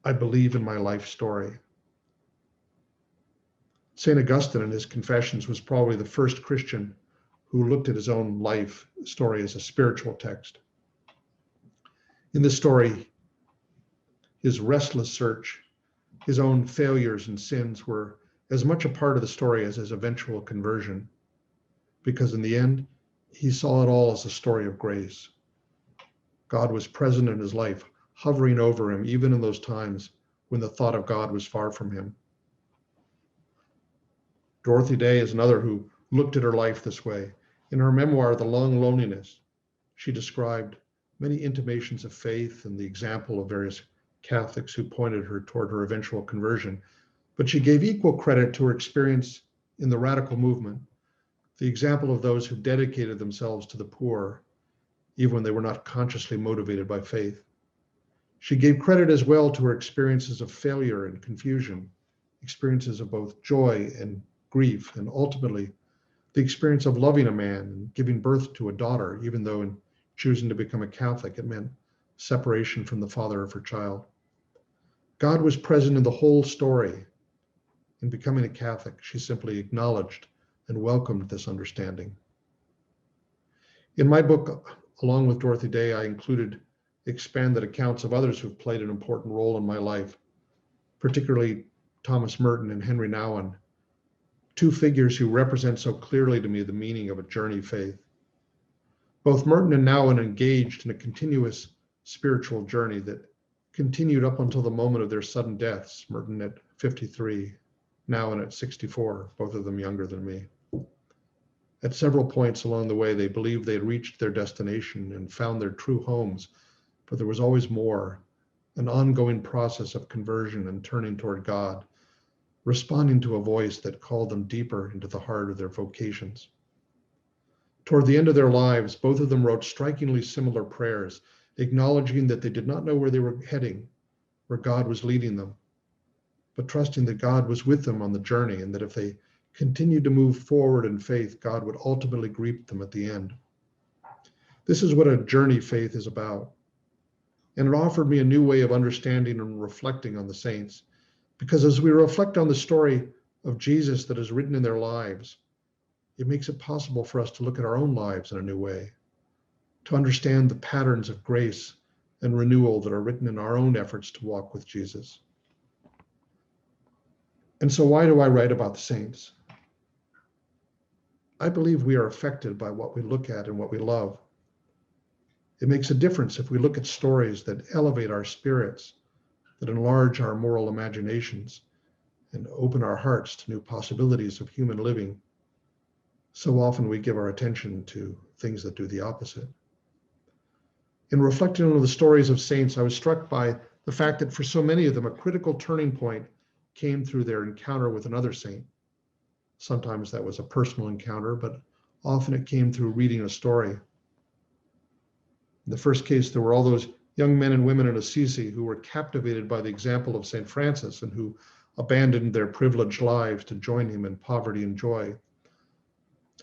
I believe in my life story. St. Augustine in his Confessions was probably the first Christian who looked at his own life story as a spiritual text. In this story, his restless search, his own failures and sins were as much a part of the story as his eventual conversion, because in the end, he saw it all as a story of grace. God was present in his life, hovering over him, even in those times when the thought of God was far from him. Dorothy Day is another who looked at her life this way. In her memoir, The Long Loneliness, she described many intimations of faith and the example of various Catholics who pointed her toward her eventual conversion, but she gave equal credit to her experience in the radical movement, the example of those who dedicated themselves to the poor, even when they were not consciously motivated by faith. She gave credit as well to her experiences of failure and confusion, experiences of both joy and grief, and ultimately the experience of loving a man and giving birth to a daughter, even though in choosing to become a Catholic, it meant separation from the father of her child. God was present in the whole story. In becoming a Catholic, she simply acknowledged and welcomed this understanding. In my book, along with Dorothy Day, I included expanded accounts of others who've played an important role in my life, particularly Thomas Merton and Henry Nouwen, two figures who represent so clearly to me the meaning of a journey faith. Both Merton and Nouwen engaged in a continuous spiritual journey that continued up until the moment of their sudden deaths, Merton at 53, Nouwen at 64, both of them younger than me. At several points along the way, they believed they had reached their destination and found their true homes, but there was always more, an ongoing process of conversion and turning toward God, responding to a voice that called them deeper into the heart of their vocations. Toward the end of their lives, both of them wrote strikingly similar prayers, acknowledging that they did not know where they were heading, where God was leading them, but trusting that God was with them on the journey and that if they continued to move forward in faith, God would ultimately greet them at the end. This is what a journey faith is about. And it offered me a new way of understanding and reflecting on the saints, because as we reflect on the story of Jesus that is written in their lives, it makes it possible for us to look at our own lives in a new way, to understand the patterns of grace and renewal that are written in our own efforts to walk with Jesus. And so why do I write about the saints? I believe we are affected by what we look at and what we love. It makes a difference if we look at stories that elevate our spirits, that enlarge our moral imaginations, and open our hearts to new possibilities of human living. So often we give our attention to things that do the opposite. In reflecting on the stories of saints, I was struck by the fact that for so many of them, a critical turning point came through their encounter with another saint. Sometimes that was a personal encounter, but often it came through reading a story. In the first case, there were all those young men and women in Assisi who were captivated by the example of St. Francis and who abandoned their privileged lives to join him in poverty and joy.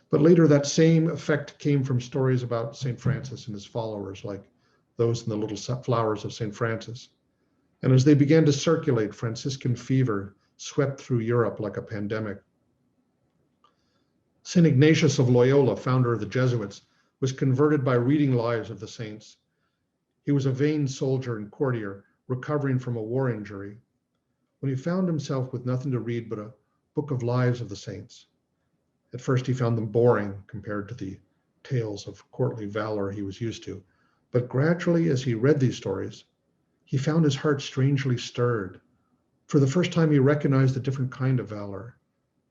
But later, that same effect came from stories about St. Francis and his followers, like those in the Little Flowers of St. Francis. And as they began to circulate, Franciscan fever swept through Europe like a pandemic. St. Ignatius of Loyola, founder of the Jesuits, was converted by reading lives of the saints. He was a vain soldier and courtier, recovering from a war injury, when he found himself with nothing to read but a book of lives of the saints. At first, he found them boring compared to the tales of courtly valor he was used to. But gradually, as he read these stories, he found his heart strangely stirred. For the first time, he recognized a different kind of valor.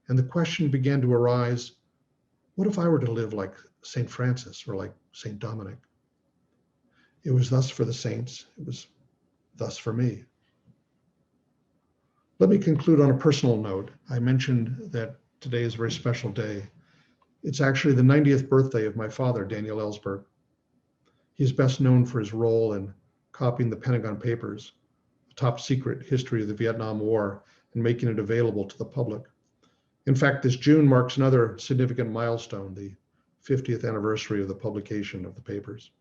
And the question began to arise, what if I were to live like St. Francis or like St. Dominic? It was thus for the saints. It was thus for me. Let me conclude on a personal note. I mentioned that today is a very special day. It's actually the 90th birthday of my father, Daniel Ellsberg. He's best known for his role in copying the Pentagon Papers, a top secret history of the Vietnam War, and making it available to the public. In fact, this June marks another significant milestone, the 50th anniversary of the publication of the papers.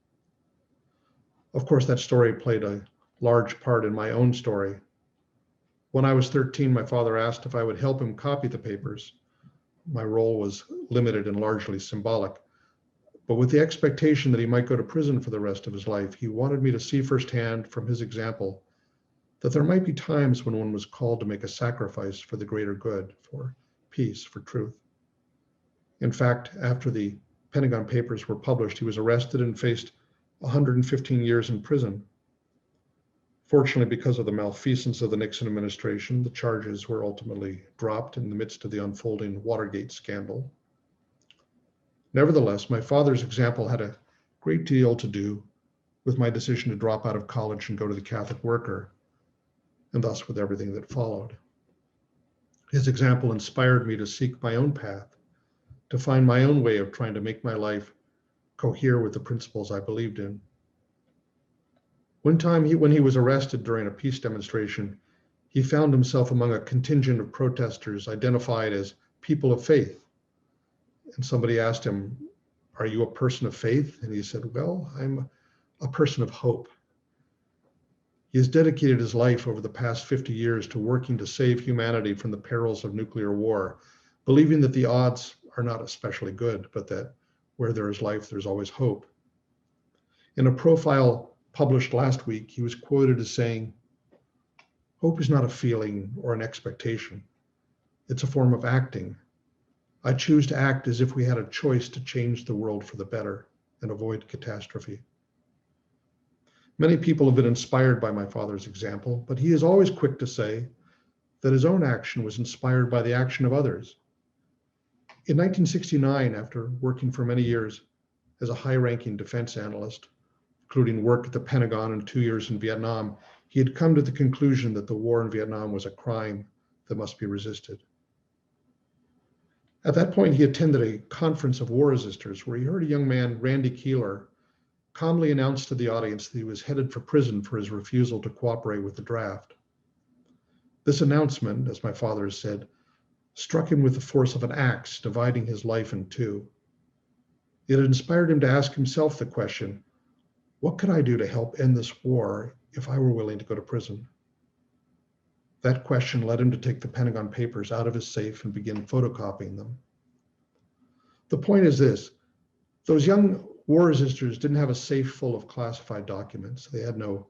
Of course, that story played a large part in my own story. When I was 13, my father asked if I would help him copy the papers. My role was limited and largely symbolic, but with the expectation that he might go to prison for the rest of his life, he wanted me to see firsthand from his example that there might be times when one was called to make a sacrifice for the greater good, for peace, for truth. In fact, after the Pentagon Papers were published, he was arrested and faced 115 years in prison. Fortunately, because of the malfeasance of the Nixon administration, the charges were ultimately dropped in the midst of the unfolding Watergate scandal. Nevertheless, my father's example had a great deal to do with my decision to drop out of college and go to the Catholic Worker, and thus with everything that followed. His example inspired me to seek my own path, to find my own way of trying to make my life cohere with the principles I believed in. One time, when he was arrested during a peace demonstration, he found himself among a contingent of protesters identified as people of faith. And somebody asked him, "Are you a person of faith?" And he said, "Well, I'm a person of hope." He has dedicated his life over the past 50 years to working to save humanity from the perils of nuclear war, believing that the odds are not especially good, but that where there is life, there's always hope. In a profile published last week, he was quoted as saying, "Hope is not a feeling or an expectation. It's a form of acting. I choose to act as if we had a choice to change the world for the better and avoid catastrophe." Many people have been inspired by my father's example, but he is always quick to say that his own action was inspired by the action of others. In 1969, after working for many years as a high-ranking defense analyst, including work at the Pentagon and 2 years in Vietnam, he had come to the conclusion that the war in Vietnam was a crime that must be resisted. At that point, he attended a conference of war resistors where he heard a young man, Randy Keeler, calmly announce to the audience that he was headed for prison for his refusal to cooperate with the draft. This announcement, as my father has said, struck him with the force of an axe, dividing his life in two. It inspired him to ask himself the question, what could I do to help end this war if I were willing to go to prison? That question led him to take the Pentagon Papers out of his safe and begin photocopying them. The point is this, those young war resistors didn't have a safe full of classified documents. They had no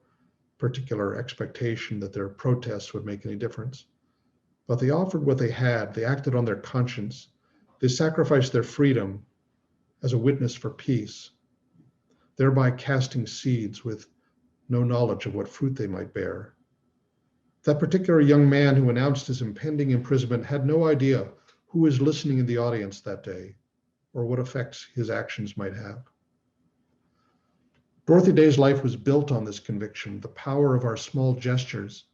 particular expectation that their protests would make any difference. But they offered what they had. They acted on their conscience. They sacrificed their freedom as a witness for peace, thereby casting seeds with no knowledge of what fruit they might bear. That particular young man who announced his impending imprisonment had no idea who was listening in the audience that day or what effects his actions might have. Dorothy Day's life was built on this conviction, the power of our small gestures,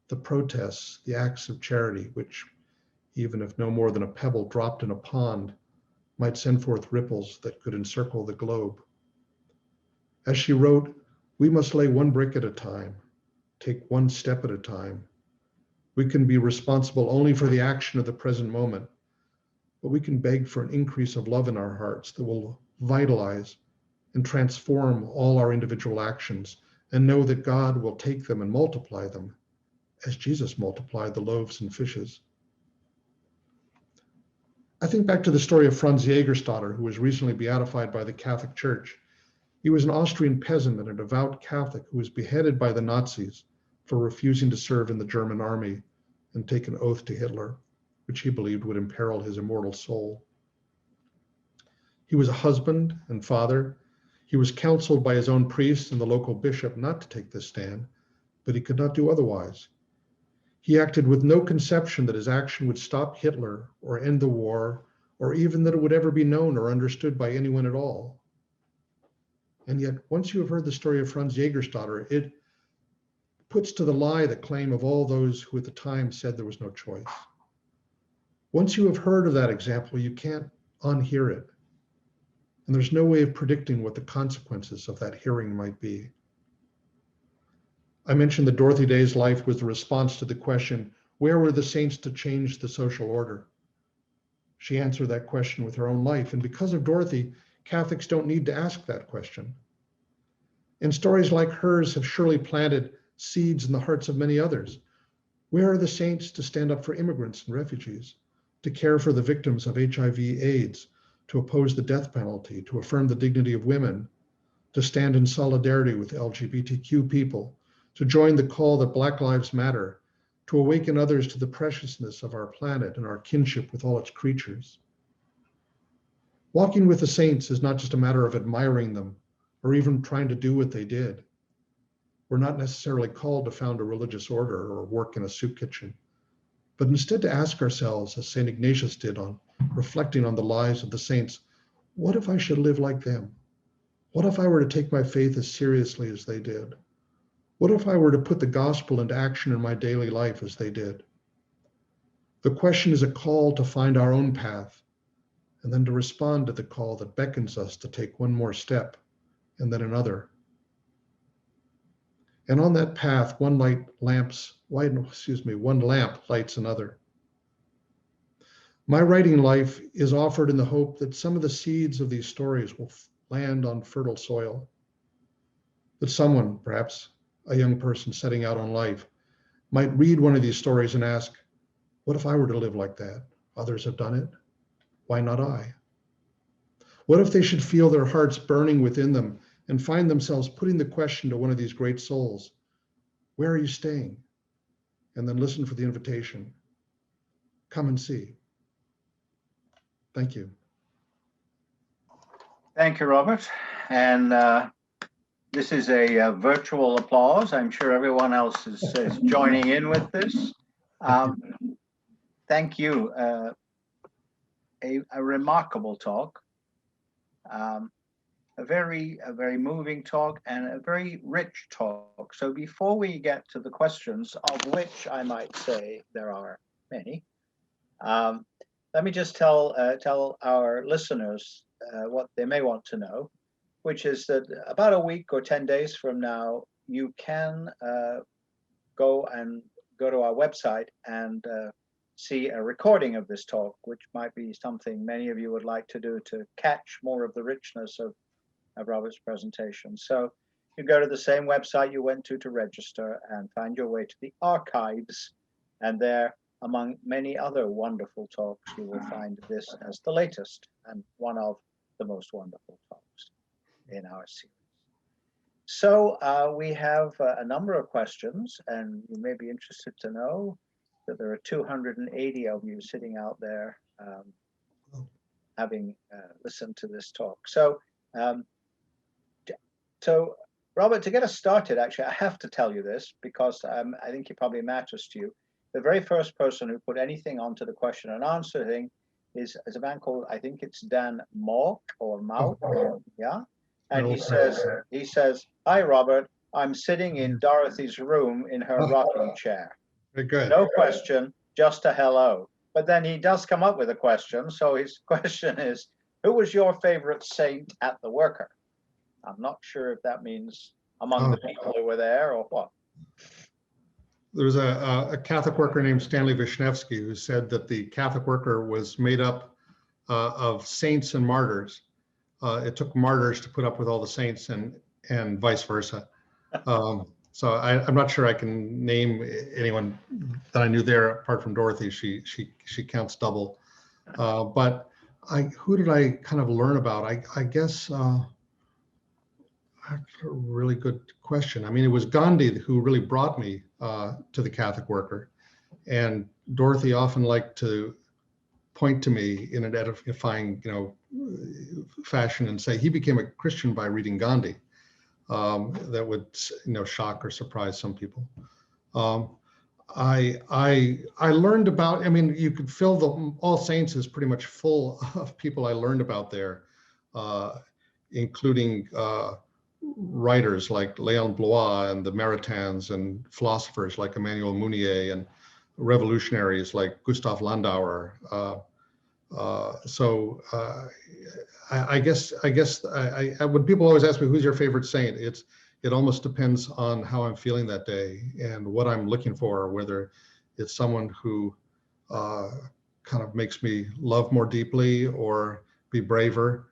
the protests, the acts of charity, which, even if no more than a pebble dropped in a pond, might send forth ripples that could encircle the globe. As she wrote, we must lay one brick at a time, take one step at a time. We can be responsible only for the action of the present moment, but we can beg for an increase of love in our hearts that will vitalize and transform all our individual actions and know that God will take them and multiply them as Jesus multiplied the loaves and fishes. I think back to the story of Franz Jägerstätter, who was recently beatified by the Catholic Church. He was an Austrian peasant and a devout Catholic who was beheaded by the Nazis for refusing to serve in the German army and take an oath to Hitler, which he believed would imperil his immortal soul. He was a husband and father. He was counseled by his own priest and the local bishop not to take this stand, but he could not do otherwise. He acted with no conception that his action would stop Hitler or end the war, or even that it would ever be known or understood by anyone at all. And yet, once you have heard the story of Franz Jägerstätter, it puts to the lie the claim of all those who at the time said there was no choice. Once you have heard of that example, you can't unhear it. and there's no way of predicting what the consequences of that hearing might be. I mentioned that Dorothy Day's life was the response to the question, where were the saints to change the social order? She answered that question with her own life, and because of Dorothy, Catholics don't need to ask that question. And stories like hers have surely planted seeds in the hearts of many others. Where are the saints to stand up for immigrants and refugees, to care for the victims of HIV/AIDS, to oppose the death penalty, to affirm the dignity of women, to stand in solidarity with LGBTQ people, to join the call that Black Lives Matter, to awaken others to the preciousness of our planet and our kinship with all its creatures? Walking with the saints is not just a matter of admiring them or even trying to do what they did. We're not necessarily called to found a religious order or work in a soup kitchen, but instead to ask ourselves, as St. Ignatius did on reflecting on the lives of the saints, what if I should live like them? What if I were to take my faith as seriously as they did? What if I were to put the gospel into action in my daily life as they did? The question is a call to find our own path and then to respond to the call that beckons us to take one more step and then another. And on that path, one lamp lights another. My writing life is offered in the hope that some of the seeds of these stories will land on fertile soil, that someone, perhaps a young person setting out on life, might read one of these stories and ask, what if I were to live like that? Others have done it. Why not I? What if they should feel their hearts burning within them and find themselves putting the question to one of these great souls, where are you staying? And then listen for the invitation, come and see. Thank you. Thank you, Robert. And this is a virtual applause. I'm sure everyone else is joining in with this. Thank you. A remarkable talk. A very moving talk and a very rich talk. So before we get to the questions, of which I might say there are many, let me just tell our listeners what they may want to know, which is that about a week or 10 days from now, you can go to our website and see a recording of this talk, which might be something many of you would like to do to catch more of the richness of Robert's presentation. So you go to the same website you went to register and find your way to the archives, and there, among many other wonderful talks, you will find this as the latest and one of the most wonderful talks in our series. So we have a number of questions, and you may be interested to know that there are 280 of you sitting out there having listened to this talk. So, Robert, to get us started, actually, I have to tell you this because I think it probably matters to you. The very first person who put anything onto the question and answer thing is a man called, I think it's Dan Mauk or Mauk, yeah? And he says, hi, Robert, I'm sitting in Dorothy's room in her rocking chair. Very good. No question, just a hello. But then he does come up with a question. So his question is, who was your favorite saint at the Worker? I'm not sure if that means among the people who were there or what. There was a Catholic worker named Stanley Vishnevsky who said that the Catholic Worker was made up of saints and martyrs. It took martyrs to put up with all the saints and vice versa. So I'm not sure I can name anyone that I knew there apart from Dorothy. She counts double. But who did I kind of learn about? I guess that's a really good question. I mean, it was Gandhi who really brought me to the Catholic Worker, and Dorothy often liked to point to me in an edifying, fashion and say he became a Christian by reading Gandhi. That would, shock or surprise some people. I learned about. I mean, you could fill the All Saints is pretty much full of people I learned about there, including writers like Léon Blois and the Maritans, and philosophers like Emmanuel Mounier, and revolutionaries like Gustav Landauer. I guess when people always ask me who's your favorite saint, it almost depends on how I'm feeling that day and what I'm looking for, whether it's someone who kind of makes me love more deeply or be braver,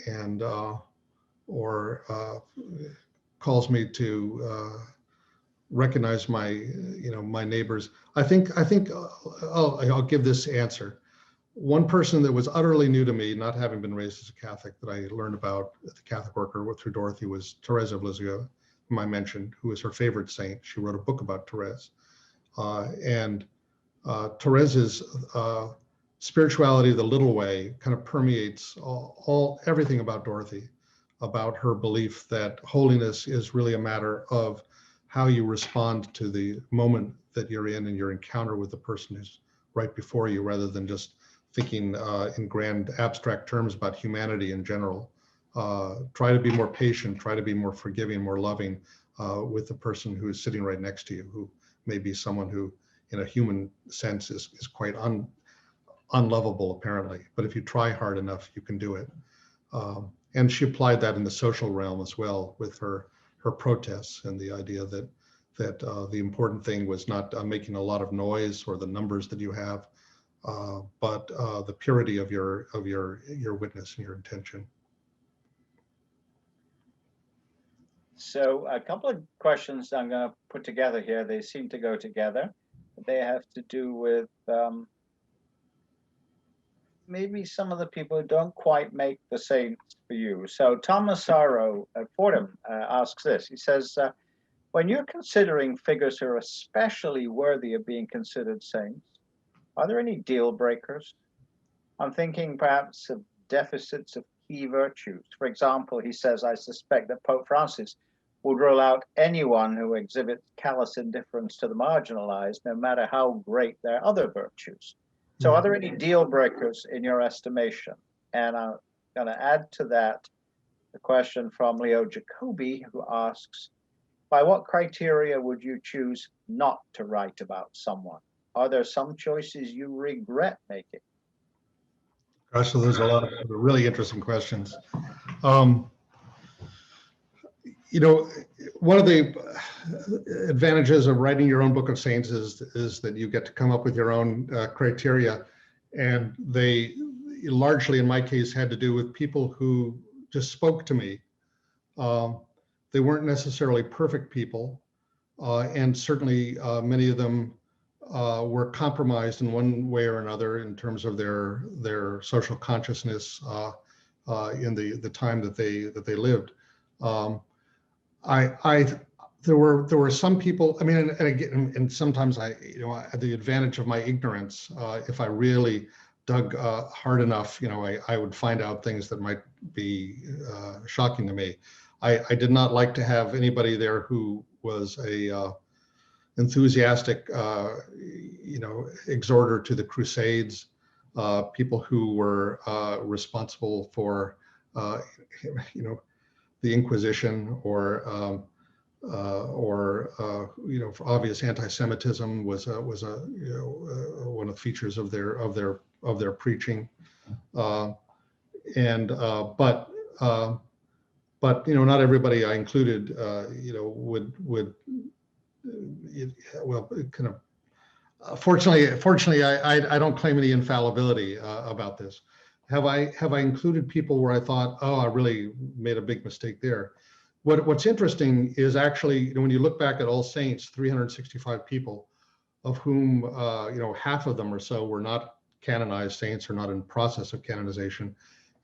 and or calls me to recognize my my neighbors. I think I'll give this answer. One person that was utterly new to me, not having been raised as a Catholic, that I learned about at the Catholic Worker through Dorothy was Therese of Lisieux, whom I mentioned, who was her favorite saint. She wrote a book about Therese. And Therese's spirituality the little way kind of permeates everything about Dorothy, about her belief that holiness is really a matter of how you respond to the moment that you're in and your encounter with the person who's right before you, rather than just thinking in grand abstract terms about humanity in general. Try to be more patient, try to be more forgiving, more loving with the person who is sitting right next to you, who may be someone who in a human sense is quite unlovable apparently, but if you try hard enough, you can do it. And she applied that in the social realm as well with her protests, and the idea that the important thing was not making a lot of noise or the numbers that you have, but the purity of your witness and your intention. So a couple of questions I'm going to put together here. They seem to go together. They have to do with maybe some of the people who don't quite make the saints for you. So Thomas Sorrow at Fordham asks this. He says, when you're considering figures who are especially worthy of being considered saints, are there any deal breakers? I'm thinking perhaps of deficits of key virtues. For example, he says, I suspect that Pope Francis would rule out anyone who exhibits callous indifference to the marginalized, no matter how great their other virtues. So are there any deal breakers in your estimation? And I'm going to add to that the question from Leo Jacobi, who asks, by what criteria would you choose not to write about someone? Are there some choices you regret making? Gosh, so there's a lot of really interesting questions. One of the advantages of writing your own book of saints is that you get to come up with your own criteria, and they largely, in my case, had to do with people who just spoke to me. They weren't necessarily perfect people, and certainly many of them were compromised in one way or another in terms of their social consciousness in the time that they lived. There were some people. I mean, and sometimes I had the advantage of my ignorance. If I really dug hard enough, I would find out things that might be shocking to me. I did not like to have anybody there who was a enthusiastic, exhorter to the Crusades, people who were responsible for, the Inquisition, or for obvious anti-Semitism was one of the features of their preaching, but not everybody I included, would kind of. Fortunately, I don't claim any infallibility about this. Have I included people where I thought, oh, I really made a big mistake there? What's interesting is actually, when you look back at All Saints, 365 people, of whom half of them or so were not canonized saints or not in process of canonization,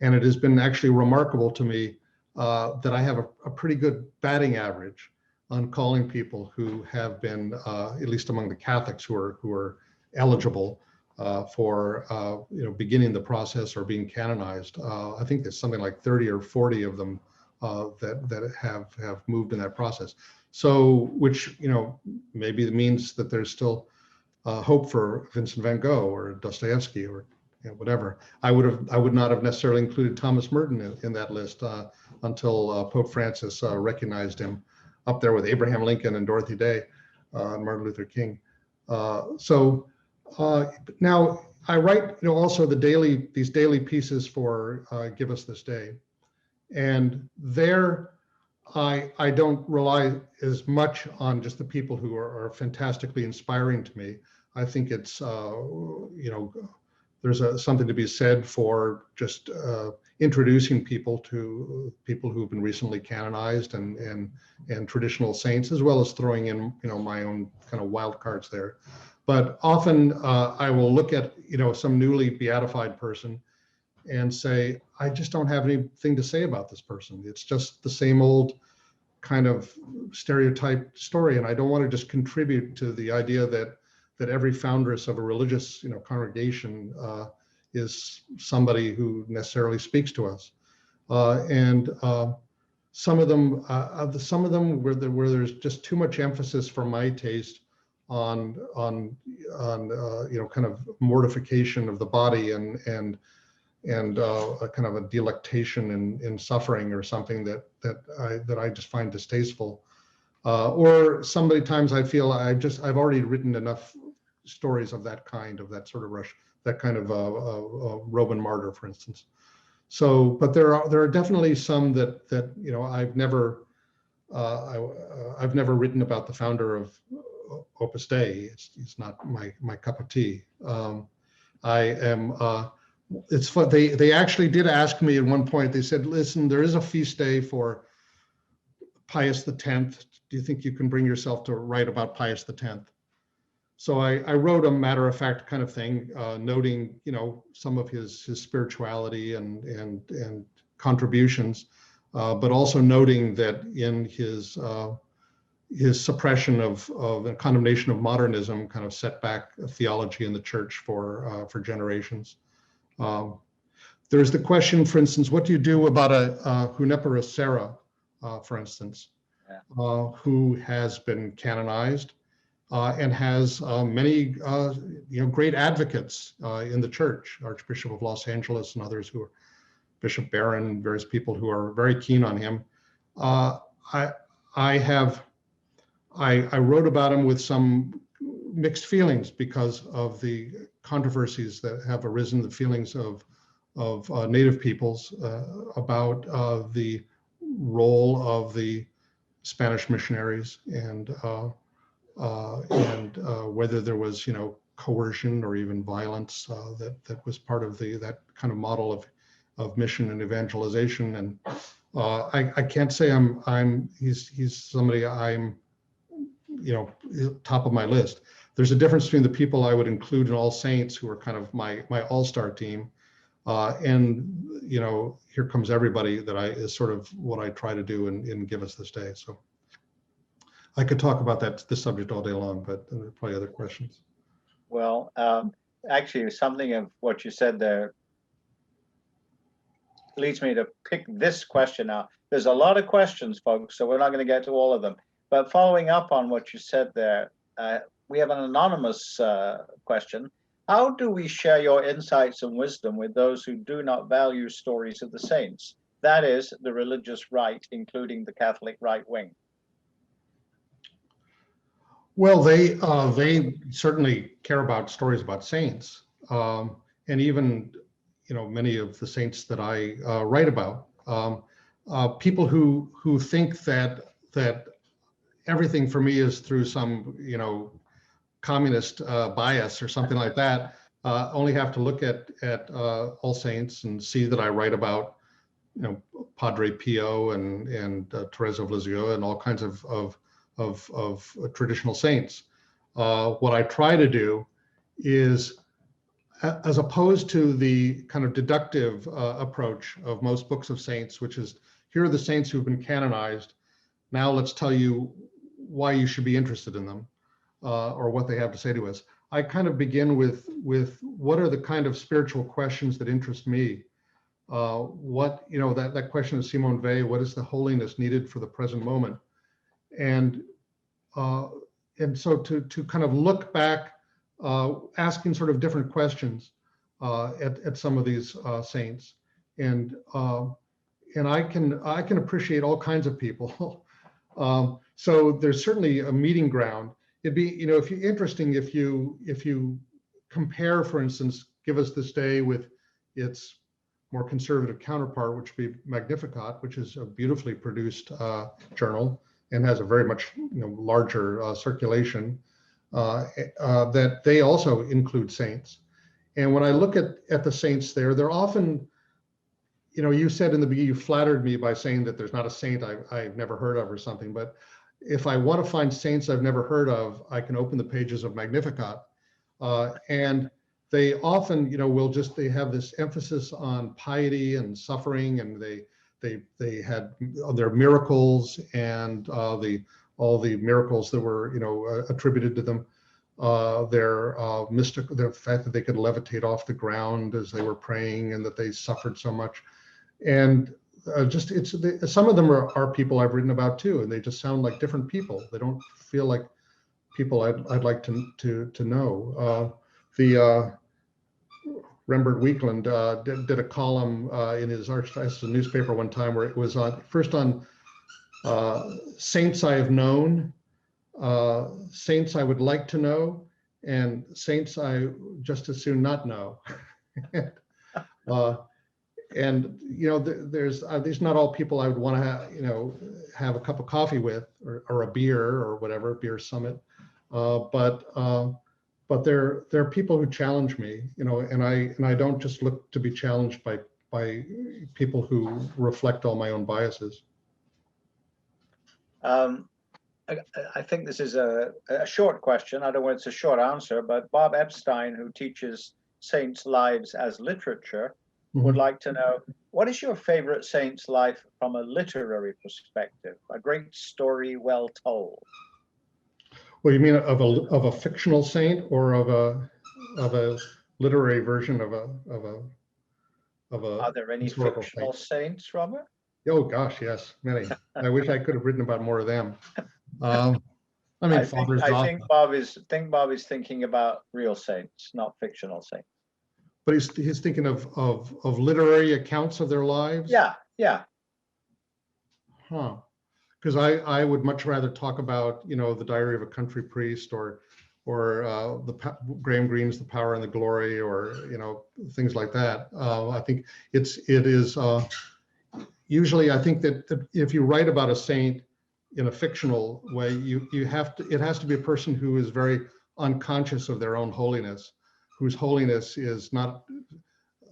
and it has been actually remarkable to me that I have a pretty good batting average on calling people who have been, at least among the Catholics who are eligible for beginning the process or being canonized. I think there's something like 30 or 40 of them that have moved in that process. So, which maybe means that there's still hope for Vincent van Gogh or Dostoevsky or whatever. I would not have necessarily included Thomas Merton in that list until Pope Francis recognized him up there with Abraham Lincoln and Dorothy Day and Martin Luther King. Now, I write, also these daily pieces for Give Us This Day, and there I don't rely as much on just the people who are fantastically inspiring to me. I think it's there's something to be said for just introducing people to people who've been recently canonized and traditional saints, as well as throwing in my own kind of wild cards there. But often I will look at some newly beatified person and say, I just don't have anything to say about this person. It's just the same old kind of stereotyped story, and I don't want to just contribute to the idea that every foundress of a religious congregation is somebody who necessarily speaks to us. And some of them where there's just too much emphasis for my taste on kind of mortification of the body and a kind of a delectation in suffering, or something that I just find distasteful. Or times I feel I've already written enough stories of that kind, of that sort of rush, that kind of Roman martyr, for instance. So, but there are definitely some that I've never written about the founder of Opus Dei. It's not my cup of tea. I am. It's fun. They actually did ask me at one point. They said, "Listen, there is a feast day for Pius X. Do you think you can bring yourself to write about Pius X?" So I wrote a matter-of-fact kind of thing, noting some of his spirituality and contributions, but also noting that in his suppression of the condemnation of modernism kind of set back theology in the church for generations. There's the question, for instance, what do you do about a Juniperus Serra, for instance, who has been canonized and has many great advocates in the church, Archbishop of Los Angeles and others, who are Bishop Barron, various people who are very keen on him. I wrote about him with some mixed feelings because of the controversies that have arisen, the feelings of Native peoples about the role of the Spanish missionaries and whether there was coercion or even violence that was part of that kind of model of mission and evangelization. And I can't say he's somebody I'm top of my list. There's a difference between the people I would include in All Saints, who are kind of my all-star team, and here comes everybody that is sort of what I try to do in Give Us This Day. So I could talk about this subject all day long, but there are probably other questions. Well, actually, something of what you said there leads me to pick this question out. There's a lot of questions, folks, so we're not going to get to all of them. But following up on what you said there, we have an anonymous question. How do we share your insights and wisdom with those who do not value stories of the saints? That is, the religious right, including the Catholic right wing. Well, they certainly care about stories about saints, and even many of the saints that I write about. People who think that everything for me is through some communist bias or something like that, only have to look at All Saints and see that I write about Padre Pio and Teresa of Lisieux and all kinds of traditional saints. What I try to do is, as opposed to the kind of deductive approach of most books of saints, which is, here are the saints who've been canonized, now let's tell you why you should be interested in them, or what they have to say to us. I kind of begin with what are the kind of spiritual questions that interest me. What, that question of Simone Weil, what is the holiness needed for the present moment? And so to kind of look back, asking sort of different questions at some of these saints, and I can appreciate all kinds of people. So there's certainly a meeting ground. It'd be, if you compare, for instance, give us this day with its more conservative counterpart, which would be Magnificat, which is a beautifully produced journal and has a very much larger circulation, that they also include saints. And when I look at the saints there, they're often, you said in the beginning, you flattered me by saying that there's not a saint I've never heard of or something, but if I want to find saints I've never heard of, I can open the pages of Magnificat. And they often, they have this emphasis on piety and suffering, and they had their miracles and all the miracles that were, attributed to them. Their mystical, the fact that they could levitate off the ground as they were praying, and that they suffered so much. And some of them are people I've written about too, and they just sound like different people. They don't feel like people I'd like to know. Rembert Weekland did a column in his Archdiocese newspaper one time where it was first on saints I have known, saints I would like to know, and saints I just as soon not know. And these not all people I would want to have a cup of coffee with, or a beer or whatever, beer summit. But they're people who challenge me, and I don't just look to be challenged by people who reflect all my own biases. I think this is a short question. I don't know if it's a short answer, but Bob Epstein, who teaches saints' lives as literature, would like to know, what is your favorite saint's life from a literary perspective? A great story well told. Well, you mean of a fictional saint, or of a literary version of a Are there any fictional saints, Robert? Oh gosh, yes, many. I wish I could have written about more of them. I think Bob is thinking about real saints, not fictional saints. But he's thinking of literary accounts of their lives? Yeah. Huh. Because I would much rather talk about, the Diary of a Country Priest, or Graham Greene's The Power and the Glory, or, things like that. I think it is usually, I think that if you write about a saint in a fictional way, it has to be a person who is very unconscious of their own holiness, whose holiness is not,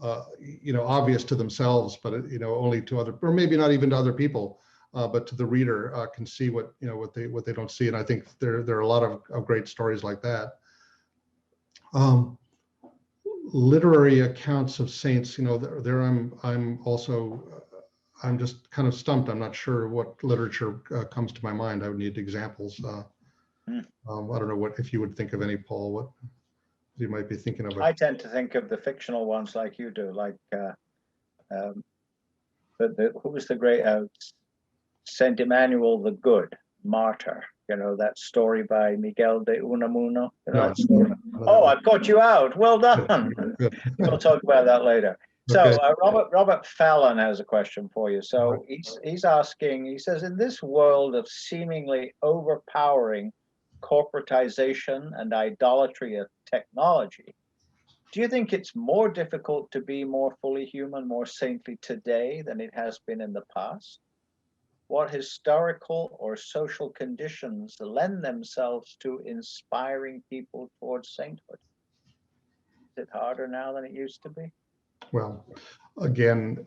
obvious to themselves, but only to other, or maybe not even to other people, but to the reader, can see what they don't see. And I think there are a lot of great stories like that. Literary accounts of saints, there I'm just kind of stumped. I'm not sure what literature comes to my mind. I would need examples. I don't know if you would think of any, Paul, what you might be thinking of. I tend to think of the fictional ones like you do, like who was the great Saint Emmanuel the Good, martyr, that story by Miguel de Unamuno. That story? Oh, I've caught you out. Well done. We'll talk about that later. So Robert Fallon has a question for you. So he's asking, he says, in this world of seemingly overpowering corporatization and idolatry of technology, do you think it's more difficult to be more fully human, more saintly today than it has been in the past? What historical or social conditions lend themselves to inspiring people towards sainthood? Is it harder now than it used to be? Well, again,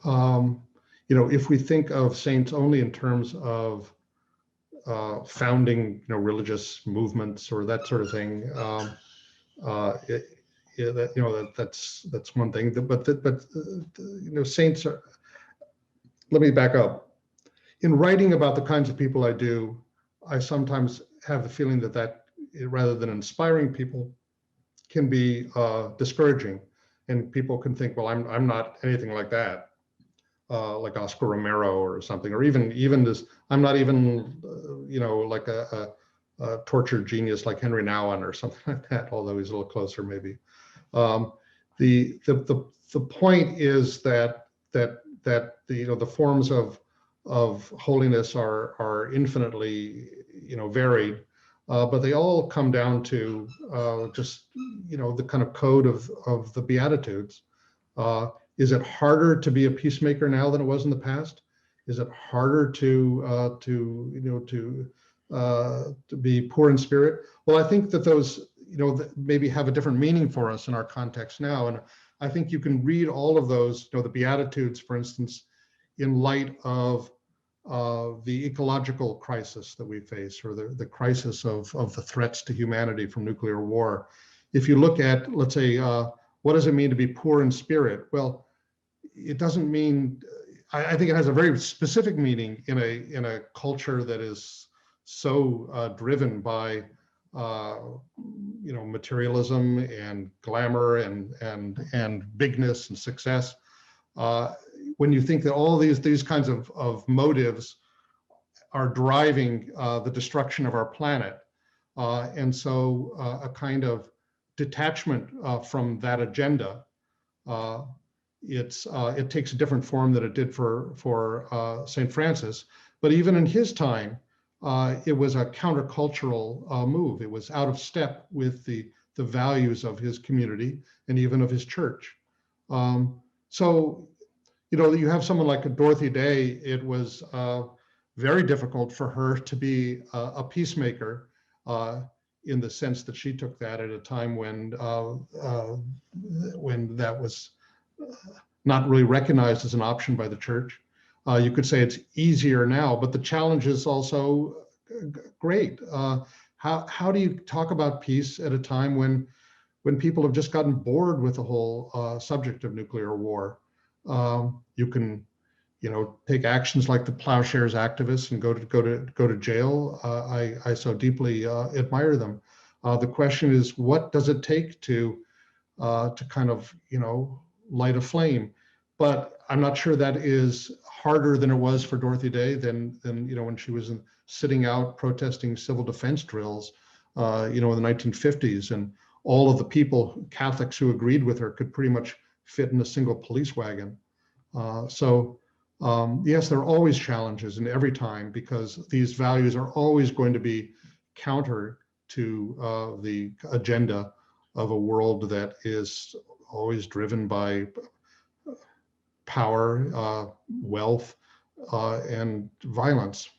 if we think of saints only in terms of founding, religious movements or that sort of thing, that's one thing. But saints are. Let me back up. In writing about the kinds of people I do, I sometimes have the feeling that rather than inspiring people, can be discouraging, and people can think, well, I'm not anything like that, like Oscar Romero or something, or even this. I'm not even like a tortured genius like Henry Nouwen or something like that. Although he's a little closer, maybe. The point is that the forms of holiness are infinitely varied, but they all come down to just, the kind of code of the Beatitudes. Is it harder to be a peacemaker now than it was in the past? Is it harder to be poor in spirit? Well, I think that those, maybe have a different meaning for us in our context now. And I think you can read all of those, the Beatitudes, for instance, in light of the ecological crisis that we face, or the crisis of the threats to humanity from nuclear war. If you look at, let's say, what does it mean to be poor in spirit? Well, it doesn't mean, I think it has a very specific meaning in a culture that is so driven by materialism and glamour and bigness and success. When you think that all these kinds of motives are driving the destruction of our planet, and so a kind of detachment from that agenda, it takes a different form than it did for St. Francis. But even in his time, it was a countercultural move. It was out of step with the values of his community and even of his church. So, you have someone like Dorothy Day. It was very difficult for her to be a peacemaker in the sense that she took that at a time when that was not really recognized as an option by the church. You could say it's easier now, but the challenge is also great. How do you talk about peace at a time when people have just gotten bored with the whole subject of nuclear war? You can, take actions like the Plowshares activists and go to jail. I so deeply admire them. The question is, what does it take to kind of, light a flame? But I'm not sure that is harder than it was for Dorothy Day than when she was sitting out protesting civil defense drills, in the 1950s, and all of the people, Catholics who agreed with her, could pretty much fit in a single police wagon. Yes, there are always challenges in every time, because these values are always going to be counter to the agenda of a world that is always driven by power, wealth, and violence.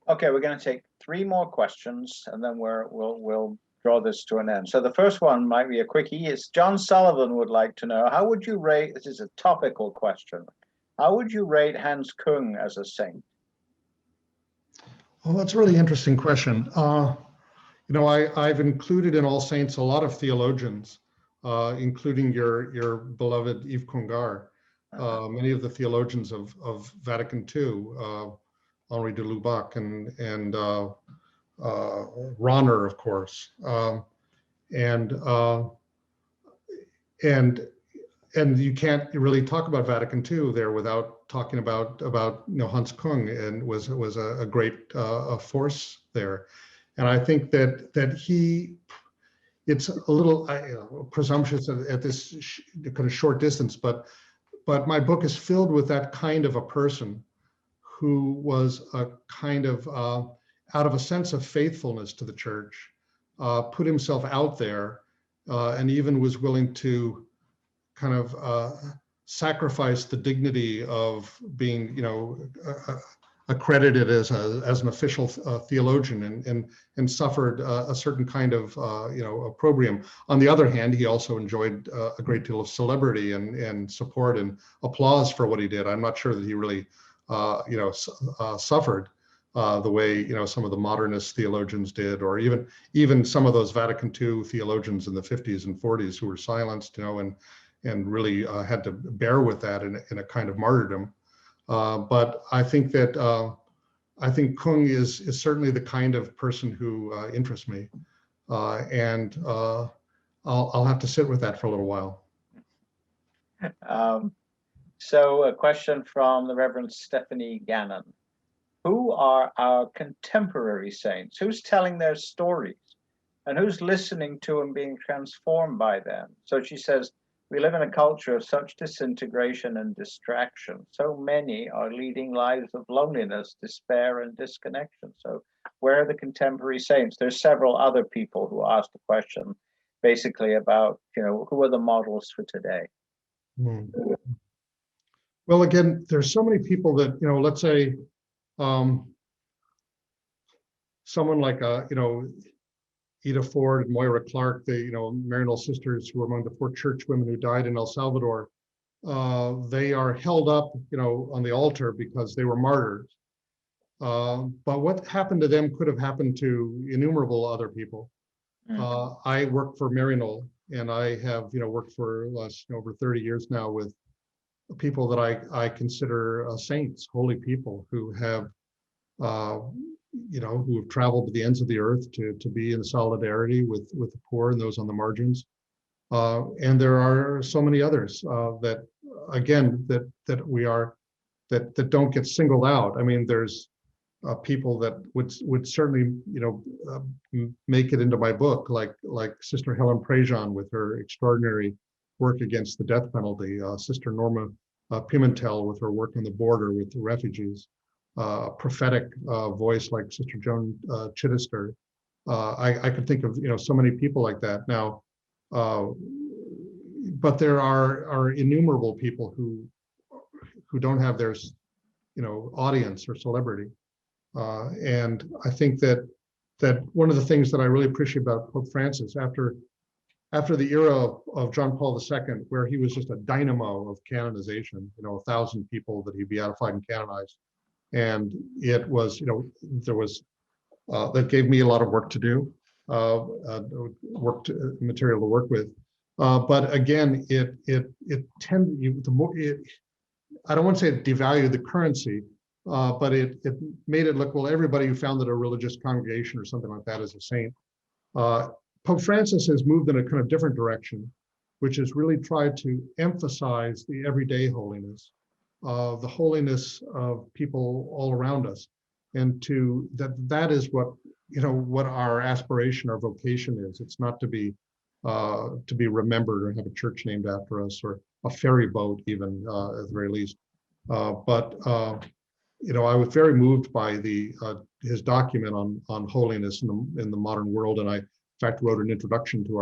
Okay, we're going to take 3 more questions, and then we'll draw this to an end. So the first one might be a quickie. It's John Sullivan would like to know, how would you rate, this is a topical question, how would you rate Hans Kung as a saint? Well, that's a really interesting question. I've included in All Saints a lot of theologians, including your beloved Yves Congar, many of the theologians of Vatican II, Henri de Lubac and Rahner, of course, and you can't really talk about Vatican II there without talking about Hans Kung, and was a great force there. And I think that it's a little presumptuous at this kind of short distance, but my book is filled with that kind of a person who was a kind of, out of a sense of faithfulness to the church, put himself out there, and even was willing to kind of sacrifice the dignity of being, accredited as an official theologian, and suffered a certain kind of opprobrium. On the other hand, he also enjoyed a great deal of celebrity and support and applause for what he did. I'm not sure that he really suffered the way some of the modernist theologians did, or even some of those Vatican II theologians in the 50s and 40s who were silenced, and really had to bear with that in a kind of martyrdom. But I think that Kung is certainly the kind of person who interests me, and I'll have to sit with that for a little while. So a question from the Reverend Stephanie Gannon. Who are our contemporary saints? Who's telling their stories? And who's listening to and being transformed by them? So she says, we live in a culture of such disintegration and distraction. So many are leading lives of loneliness, despair, and disconnection. So where are the contemporary saints? There's several other people who asked the question, basically about, who are the models for today? Hmm. Well, again, there's so many people that, let's say someone like, Ida Ford and Moira Clark, the, Maryknoll sisters, who were among the 4 church women who died in El Salvador. They are held up, on the altar because they were martyrs. But what happened to them could have happened to innumerable other people. I work for Maryknoll, and I have, worked for over 30 years now with people that I consider saints, holy people who have, who have traveled to the ends of the earth to be in solidarity with the poor and those on the margins. And there are so many others that, again, that we are, that don't get singled out. I mean, there's people that would certainly, make it into my book, like Sister Helen Prejean with her extraordinary work against the death penalty, Sister Norma Pimentel with her work on the border with the refugees, prophetic voice like Sister Joan Chittister. I could think of, so many people like that now. But there are innumerable people who don't have their, audience or celebrity. And I think that one of the things that I really appreciate about Pope Francis, after the era of John Paul II, where he was just a dynamo of canonization, 1,000 people that he beatified and canonized. And it was, there was, that gave me a lot of work to do, material to work with. But again, it tended, the more I don't want to say it devalued the currency, but it made it look, well, everybody who founded a religious congregation or something like that is a saint. Pope Francis has moved in a kind of different direction, which is really tried to emphasize the everyday holiness, the holiness of people all around us, and that is what, what our aspiration, our vocation is. It's not to be remembered or have a church named after us, or a ferry boat even, at the very least. But I was very moved by his document on holiness in the modern world, and I, in fact, wrote an introduction to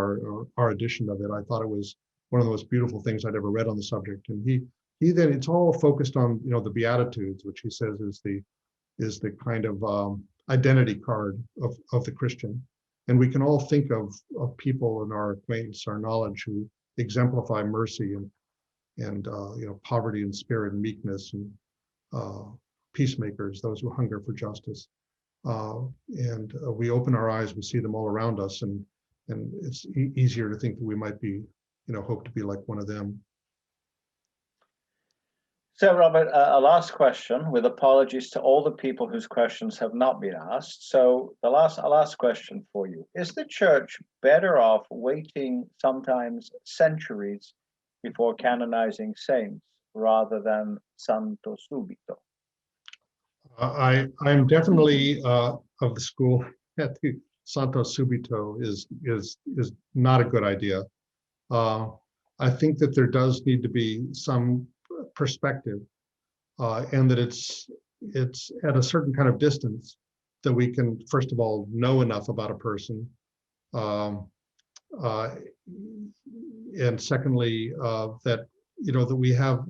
our edition of it. I thought it was one of the most beautiful things I'd ever read on the subject. And he then, it's all focused on, the Beatitudes, which he says is the kind of identity card of the Christian. And we can all think of people in our acquaintance, our knowledge, who exemplify mercy and poverty and spirit and meekness, and peacemakers, those who hunger for justice. And we open our eyes, we see them all around us, and it's easier to think that we might be, hope to be like one of them. So, Robert, a last question, with apologies to all the people whose questions have not been asked. So, a last question for you: is the church better off waiting sometimes centuries before canonizing saints rather than santo subito? I'm definitely of the school that the santo subito is not a good idea. I think that there does need to be some perspective, and that it's at a certain kind of distance that we can, first of all, know enough about a person, and secondly, that that we have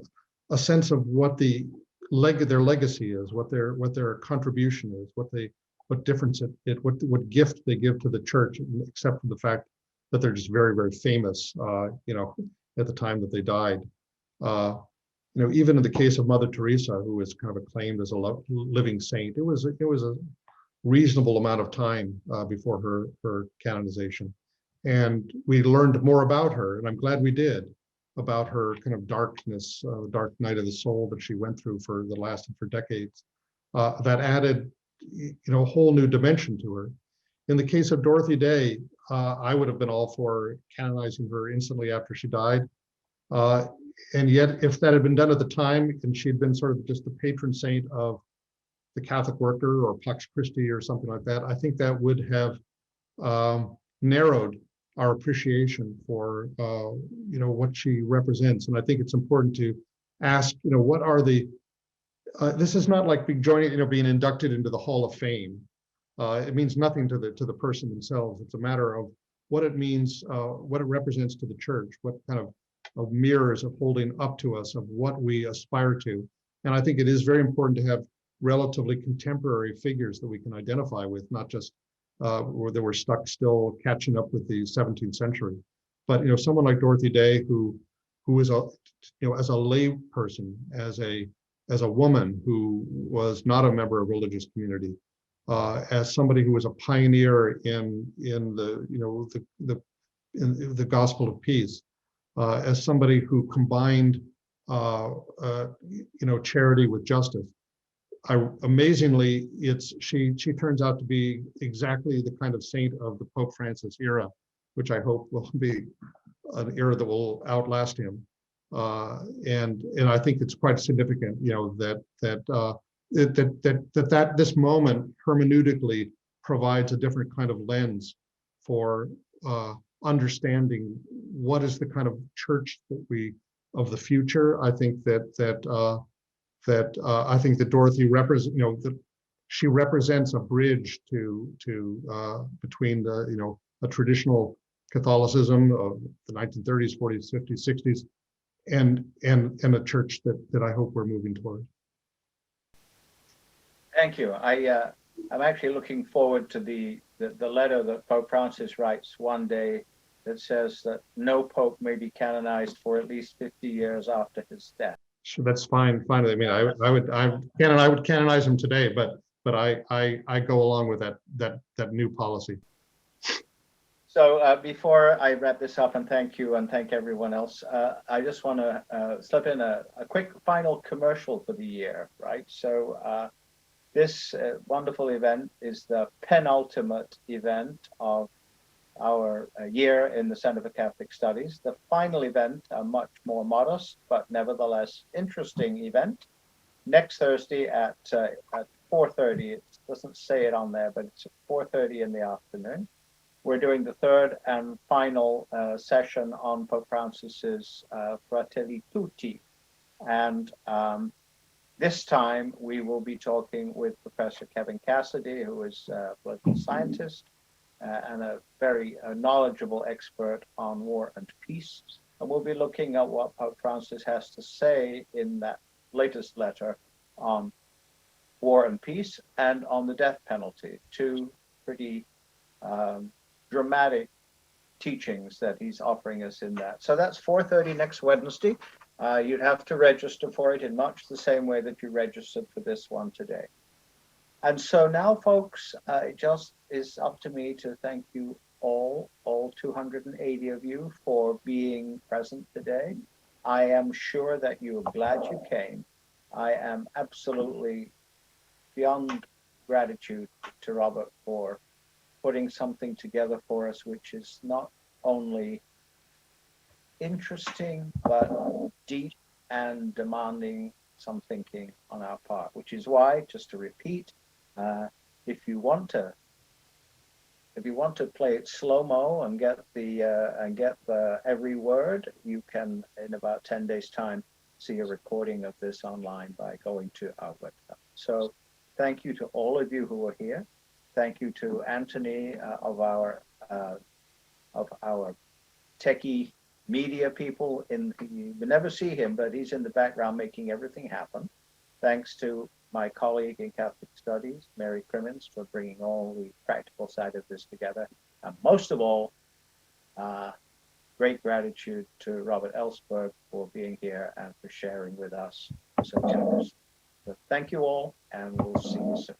a sense of what their legacy is, what their contribution is, what difference what gift they give to the church, except for the fact that they're just very, very famous, at the time that they died. Even in the case of Mother Teresa, who was kind of acclaimed as a living saint, it was a reasonable amount of time before her canonization, and we learned more about her, and I'm glad we did, about her kind of darkness, dark night of the soul that she went through that lasted for decades. That added, a whole new dimension to her. In the case of Dorothy Day, I would have been all for canonizing her instantly after she died. And yet, if that had been done at the time, and she'd been sort of just the patron saint of the Catholic worker, or Pax Christi or something like that, I think that would have narrowed our appreciation for what she represents. And I think it's important to ask, what are the this is not like being inducted into the Hall of Fame. It means nothing to the person themselves. It's a matter of what it means, what it represents to the church, what kind of mirrors of holding up to us of what we aspire to. And I think it is very important to have relatively contemporary figures that we can identify with, not just where they were stuck still catching up with the 17th century. But someone like Dorothy Day, who is a as a lay person, as a woman who was not a member of a religious community, as somebody who was a pioneer in the gospel of peace, as somebody who combined charity with justice. Amazingly, she turns out to be exactly the kind of saint of the Pope Francis era, which I hope will be an era that will outlast him. And I think it's quite significant, that this moment hermeneutically provides a different kind of lens for understanding what is the kind of church of the future. I think that I think that Dorothy she represents a bridge between a traditional Catholicism of the 1930s, 40s, 50s, 60s, and a church that I hope we're moving toward. Thank you. I'm actually looking forward to the letter that Pope Francis writes one day that says that no pope may be canonized for at least 50 years after his death. Sure, that's fine. I mean, I would canonize him today, but I go along with that new policy. So before I wrap this up and thank you and thank everyone else, I just want to slip in a quick final commercial for the year, right? So this wonderful event is the penultimate event of our year in the Center for Catholic Studies. The final event, a much more modest but nevertheless interesting event, next Thursday at 4:30. It doesn't say it on there, but it's at 4:30 in the afternoon. We're doing the third and final session on Pope Francis's Fratelli Tutti. And this time we will be talking with Professor Kevin Cassidy, who is a political scientist and a very knowledgeable expert on war and peace. And we'll be looking at what Pope Francis has to say in that latest letter on war and peace and on the death penalty, two pretty dramatic teachings that he's offering us in that. So that's 4:30 next Wednesday. You'd have to register for it in much the same way that you registered for this one today. And so now, folks, it just is up to me to thank you all 280 of you for being present today. I am sure that you are glad you came. I am absolutely beyond gratitude to Robert for putting something together for us, which is not only interesting, but deep and demanding some thinking on our part, which is why, just to repeat, if you want to play it slow-mo and get the every word, you can, in about 10 days time, see a recording of this online by going to our website. So thank you to all of you who are here. Thank you to Anthony of our techie media people. You never see him, but he's in the background making everything happen. Thanks to my colleague in Catholic Studies, Mary Crimmins, for bringing all the practical side of this together. And most of all, great gratitude to Robert Ellsberg for being here and for sharing with us so generously. So thank you all, and we'll see you soon.